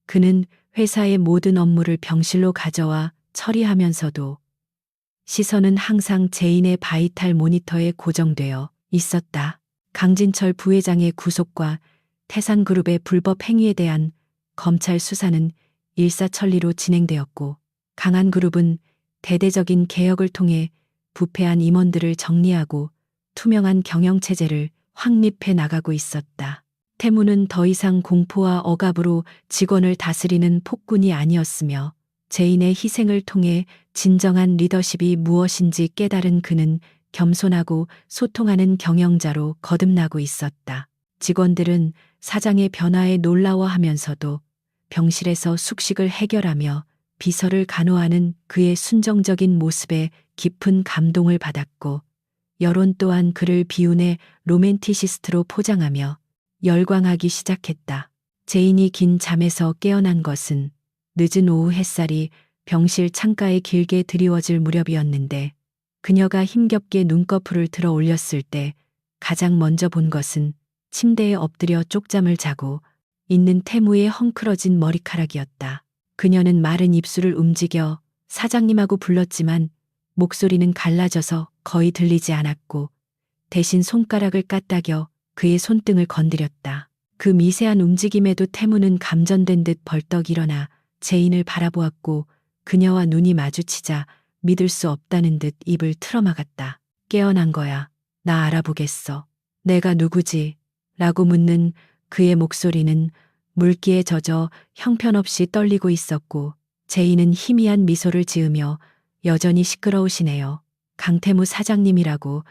그는 회사의 모든 업무를 병실로 가져와 처리하면서도 시선은 항상 제인의 바이탈 모니터에 고정되어 있었다. 강진철 부회장의 구속과 태산그룹의 불법 행위에 대한 검찰 수사는 일사천리로 진행되었고 강한그룹은 대대적인 개혁을 통해 부패한 임원들을 정리하고 투명한 경영체제를 확립해 나가고 있었다. 태무는 더 이상 공포와 억압으로 직원을 다스리는 폭군이 아니었으며 제인의 희생을 통해 진정한 리더십이 무엇인지 깨달은 그는 겸손하고 소통하는 경영자로 거듭나고 있었다. 직원들은 사장의 변화에 놀라워하면서도 병실에서 숙식을 해결하며 비서를 간호하는 그의 순정적인 모습에 깊은 감동을 받았고 여론 또한 그를 비운의 로맨티시스트로 포장하며 열광하기 시작했다. 제인이 긴 잠에서 깨어난 것은 늦은 오후 햇살이 병실 창가에 길게 드리워질 무렵이었는데 그녀가 힘겹게 눈꺼풀을 들어 올렸을 때 가장 먼저 본 것은 침대에 엎드려 쪽잠을 자고 있는 태무의 헝클어진 머리카락이었다. 그녀는 마른 입술을 움직여 사장님하고 불렀지만 목소리는 갈라져서 거의 들리지 않았고 대신 손가락을 까딱여 그의 손등을 건드렸다. 그 미세한 움직임에도 태무는 감전된 듯 벌떡 일어나 제인을 바라보았고 그녀와 눈이 마주치자 믿을 수 없다는 듯 입을 틀어막았다. 깨어난 거야. 나 알아보겠어. 내가 누구지? 라고 묻는 그의 목소리는 물기에 젖어 형편없이 떨리고 있었고 제인은 희미한 미소를 지으며 여전히 시끄러우시네요. 강태무 사장님이라고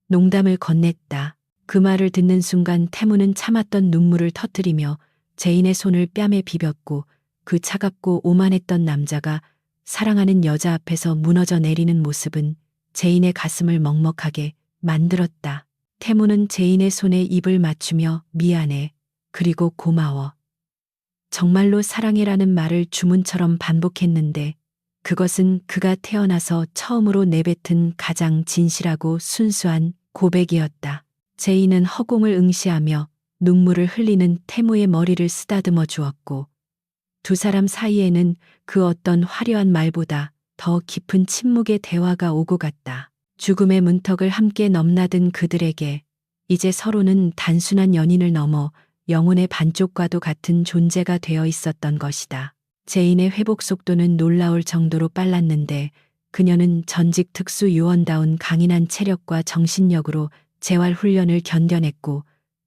농담을 건넸다. 그 말을 듣는 순간 태무는 참았던 눈물을 터뜨리며 제인의 손을 뺨에 비볐고 그 차갑고 오만했던 남자가 사랑하는 여자 앞에서 무너져 내리는 모습은 제인의 가슴을 먹먹하게 만들었다. 태무는 제인의 손에 입을 맞추며 미안해. 그리고 고마워. 정말로 사랑해라는 말을 주문처럼 반복했는데 그것은 그가 태어나서 처음으로 내뱉은 가장 진실하고 순수한 고백이었다. 제인은 허공을 응시하며 눈물을 흘리는 태무의 머리를 쓰다듬어 주었고 두 사람 사이에는 그 어떤 화려한 말보다 더 깊은 침묵의 대화가 오고 갔다. 죽음의 문턱을 함께 넘나든 그들에게 이제 서로는 단순한 연인을 넘어 영혼의 반쪽과도 같은 존재가 되어 있었던 것이다. 제인의 회복 속도는 놀라울 정도로 빨랐는데 그녀는 전직 특수요원다운 강인한 체력과 정신력으로 재활 훈련을 견뎌냈고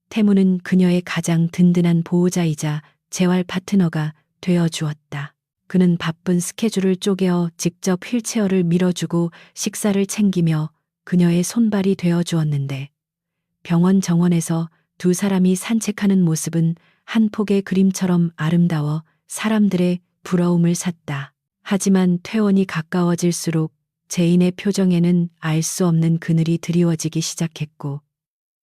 태무는 그녀의 가장 든든한 보호자이자 재활 파트너가 되어 주었다. 그는 바쁜 스케줄을 쪼개어 직접 휠체어를 밀어주고 식사를 챙기며 그녀의 손발이 되어 주었는데 병원 정원에서 두 사람이 산책하는 모습은 한 폭의 그림처럼 아름다워 사람들의 부러움을 샀다. 하지만 퇴원이 가까워질수록 제인의 표정에는 알 수 없는 그늘이 드리워지기 시작했고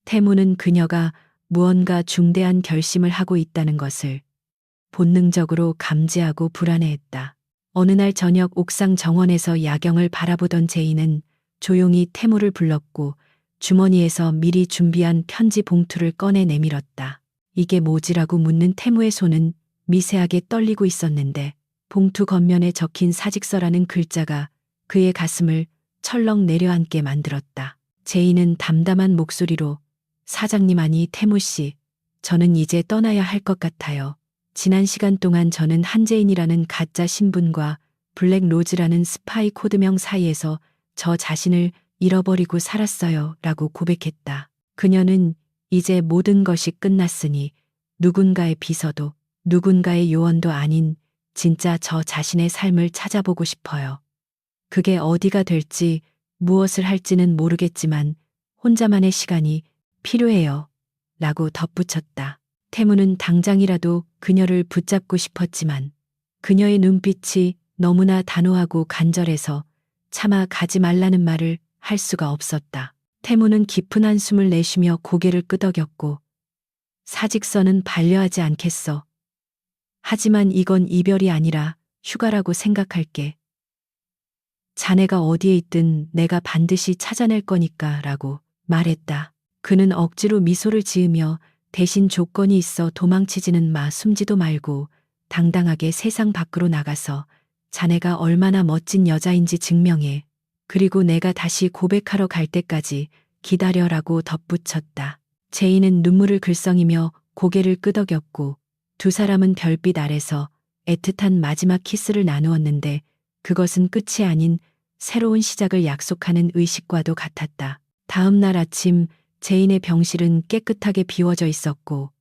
태무는 그녀가 무언가 중대한 결심을 하고 있다는 것을 본능적으로 감지하고 불안해했다. 어느 날 저녁 옥상 정원에서 야경을 바라보던 제이는 조용히 태무를 불렀고 주머니에서 미리 준비한 편지 봉투를 꺼내 내밀었다. 이게 뭐지라고 묻는 태무의 손은 미세하게 떨리고 있었는데 봉투 겉면에 적힌 사직서라는 글자가 그의 가슴을 철렁 내려앉게 만들었다. 제이는 담담한 목소리로 사장님 아니 태무 씨, 저는 이제 떠나야 할 것 같아요. 지난 시간 동안 저는 한재인이라는 가짜 신분과 블랙로즈라는 스파이 코드명 사이에서 저 자신을 잃어버리고 살았어요. 라고 고백했다. 그녀는 이제 모든 것이 끝났으니 누군가의 비서도 누군가의 요원도 아닌 진짜 저 자신의 삶을 찾아보고 싶어요. 그게 어디가 될지 무엇을 할지는 모르겠지만 혼자만의 시간이 필요해요. 라고 덧붙였다. 태무는 당장이라도 그녀를 붙잡고 싶었지만 그녀의 눈빛이 너무나 단호하고 간절해서 차마 가지 말라는 말을 할 수가 없었다. 태무는 깊은 한숨을 내쉬며 고개를 끄덕였고 사직서는 반려하지 않겠어. 하지만 이건 이별이 아니라 휴가라고 생각할게. 자네가 어디에 있든 내가 반드시 찾아낼 거니까 라고 말했다. 그는 억지로 미소를 지으며 대신 조건이 있어 도망치지는 마, 숨지도 말고 당당하게 세상 밖으로 나가서 자네가 얼마나 멋진 여자인지 증명해. 그리고 내가 다시 고백하러 갈 때까지 기다려라고 덧붙였다. 제이는 눈물을 글썽이며 고개를 끄덕였고 두 사람은 별빛 아래서 애틋한 마지막 키스를 나누었는데 그것은 끝이 아닌 새로운 시작을 약속하는 의식과도 같았다. 다음 날 아침 제인의 병실은 깨끗하게 비워져 있었고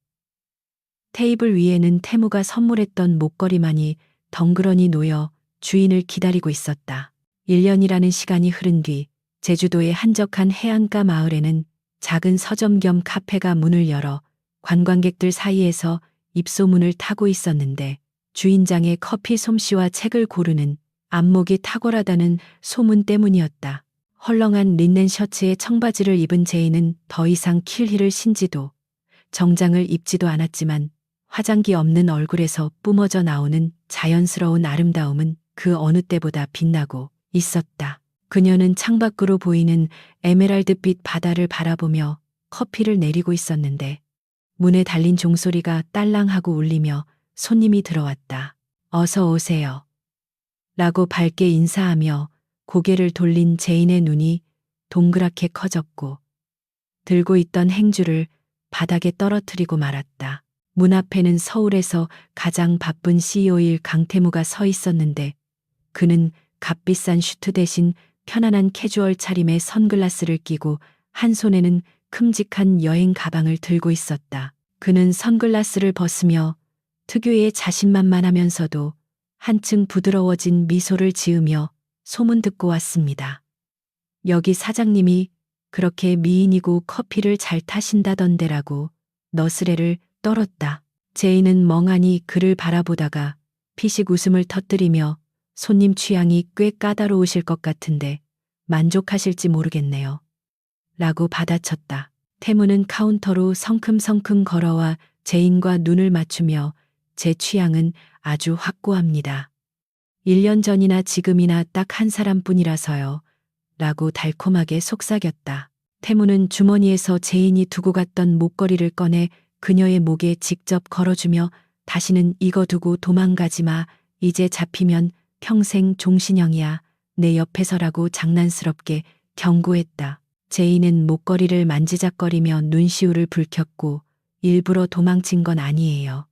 테이블 위에는 태무가 선물했던 목걸이만이 덩그러니 놓여 주인을 기다리고 있었다. 1년이라는 시간이 흐른 뒤 제주도의 한적한 해안가 마을에는 작은 서점 겸 카페가 문을 열어 관광객들 사이에서 입소문을 타고 있었는데 주인장의 커피 솜씨와 책을 고르는 안목이 탁월하다는 소문 때문이었다. 헐렁한 린넨 셔츠에 청바지를 입은 제이는 더 이상 킬힐을 신지도 정장을 입지도 않았지만 화장기 없는 얼굴에서 뿜어져 나오는 자연스러운 아름다움은 그 어느 때보다 빛나고 있었다. 그녀는 창밖으로 보이는 에메랄드빛 바다를 바라보며 커피를 내리고 있었는데 문에 달린 종소리가 딸랑하고 울리며 손님이 들어왔다. 어서 오세요. 라고 밝게 인사하며 고개를 돌린 제인의 눈이 동그랗게 커졌고 들고 있던 행주를 바닥에 떨어뜨리고 말았다. 문 앞에는 서울에서 가장 바쁜 CEO일 강태무가 서 있었는데 그는 값비싼 슈트 대신 편안한 캐주얼 차림의 선글라스를 끼고 한 손에는 큼직한 여행 가방을 들고 있었다. 그는 선글라스를 벗으며 특유의 자신만만하면서도 한층 부드러워진 미소를 지으며 소문 듣고 왔습니다. 여기 사장님이 그렇게 미인이고 커피를 잘 타신다던데라고 너스레를 떨었다. 제이는 멍하니 그를 바라보다가 피식 웃음을 터뜨리며 손님 취향이 꽤 까다로우실 것 같은데 만족하실지 모르겠네요. 라고 받아쳤다. 태무는 카운터로 성큼성큼 걸어와 제인과 눈을 맞추며 제 취향은 아주 확고합니다. 1년 전이나 지금이나 딱 한 사람뿐이라서요. 라고 달콤하게 속삭였다. 태무는 주머니에서 제인이 두고 갔던 목걸이를 꺼내 그녀의 목에 직접 걸어주며 다시는 이거 두고 도망가지 마. 이제 잡히면 평생 종신형이야. 내 옆에서라고 장난스럽게 경고했다. 제인은 목걸이를 만지작거리며 눈시울을 붉혔고 일부러 도망친 건 아니에요.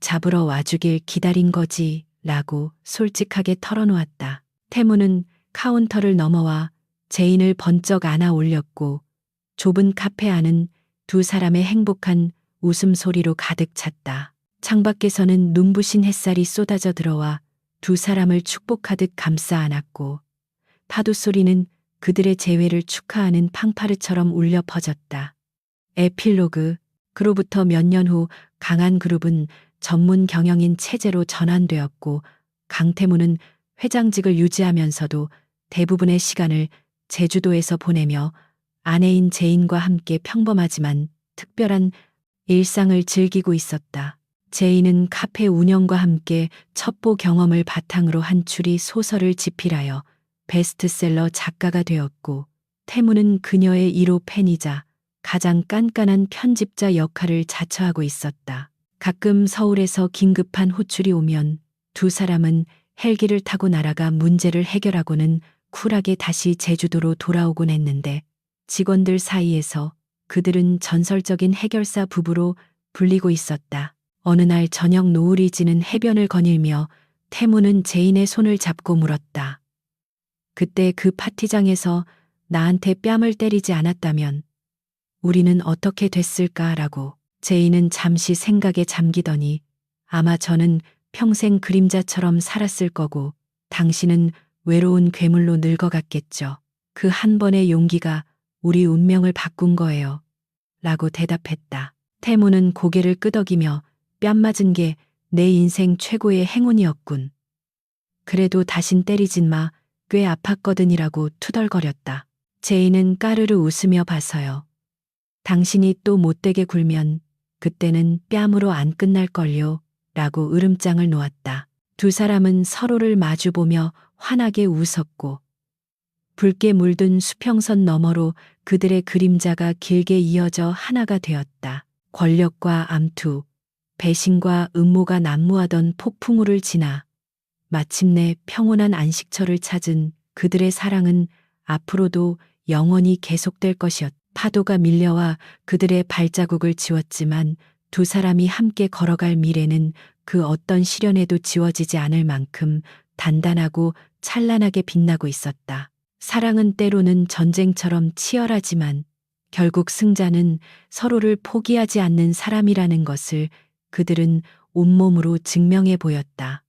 잡으러 와주길 기다린 거지. 라고 솔직하게 털어놓았다. 태무는 카운터를 넘어와 제인을 번쩍 안아 올렸고 좁은 카페 안은 두 사람의 행복한 웃음소리로 가득 찼다. 창밖에서는 눈부신 햇살이 쏟아져 들어와 두 사람을 축복하듯 감싸 안았고 파도 소리는 그들의 재회를 축하하는 팡파르처럼 울려 퍼졌다. 에필로그. 그로부터 몇 년 후 강한 그룹은 전문 경영인 체제로 전환되었고 강태무는 회장직을 유지하면서도 대부분의 시간을 제주도에서 보내며 아내인 제인과 함께 평범하지만 특별한 일상을 즐기고 있었다. 제이는 카페 운영과 함께 첩보 경험을 바탕으로 한 추리 소설을 집필하여 베스트셀러 작가가 되었고, 태무는 그녀의 1호 팬이자 가장 깐깐한 편집자 역할을 자처하고 있었다. 가끔 서울에서 긴급한 호출이 오면 두 사람은 헬기를 타고 날아가 문제를 해결하고는 쿨하게 다시 제주도로 돌아오곤 했는데, 직원들 사이에서 그들은 전설적인 해결사 부부로 불리고 있었다. 어느 날 저녁 노을이 지는 해변을 거닐며 태무는 제인의 손을 잡고 물었다. 그때 그 파티장에서 나한테 뺨을 때리지 않았다면 우리는 어떻게 됐을까라고. 제인은 잠시 생각에 잠기더니 아마 저는 평생 그림자처럼 살았을 거고 당신은 외로운 괴물로 늙어갔겠죠. 그 한 번의 용기가 우리 운명을 바꾼 거예요. 라고 대답했다. 태무는 고개를 끄덕이며 뺨 맞은 게 내 인생 최고의 행운이었군. 그래도 다신 때리진 마. 꽤 아팠거든이라고 투덜거렸다. 제인은 까르르 웃으며 봐서요. 당신이 또 못되게 굴면 그때는 뺨으로 안 끝날걸요. 라고 으름장을 놓았다. 두 사람은 서로를 마주보며 환하게 웃었고, 붉게 물든 수평선 너머로 그들의 그림자가 길게 이어져 하나가 되었다. 권력과 암투, 배신과 음모가 난무하던 폭풍우를 지나 마침내 평온한 안식처를 찾은 그들의 사랑은 앞으로도 영원히 계속될 것이었다. 파도가 밀려와 그들의 발자국을 지웠지만 두 사람이 함께 걸어갈 미래는 그 어떤 시련에도 지워지지 않을 만큼 단단하고 찬란하게 빛나고 있었다. 사랑은 때로는 전쟁처럼 치열하지만 결국 승자는 서로를 포기하지 않는 사람이라는 것을 그들은 온몸으로 증명해 보였다.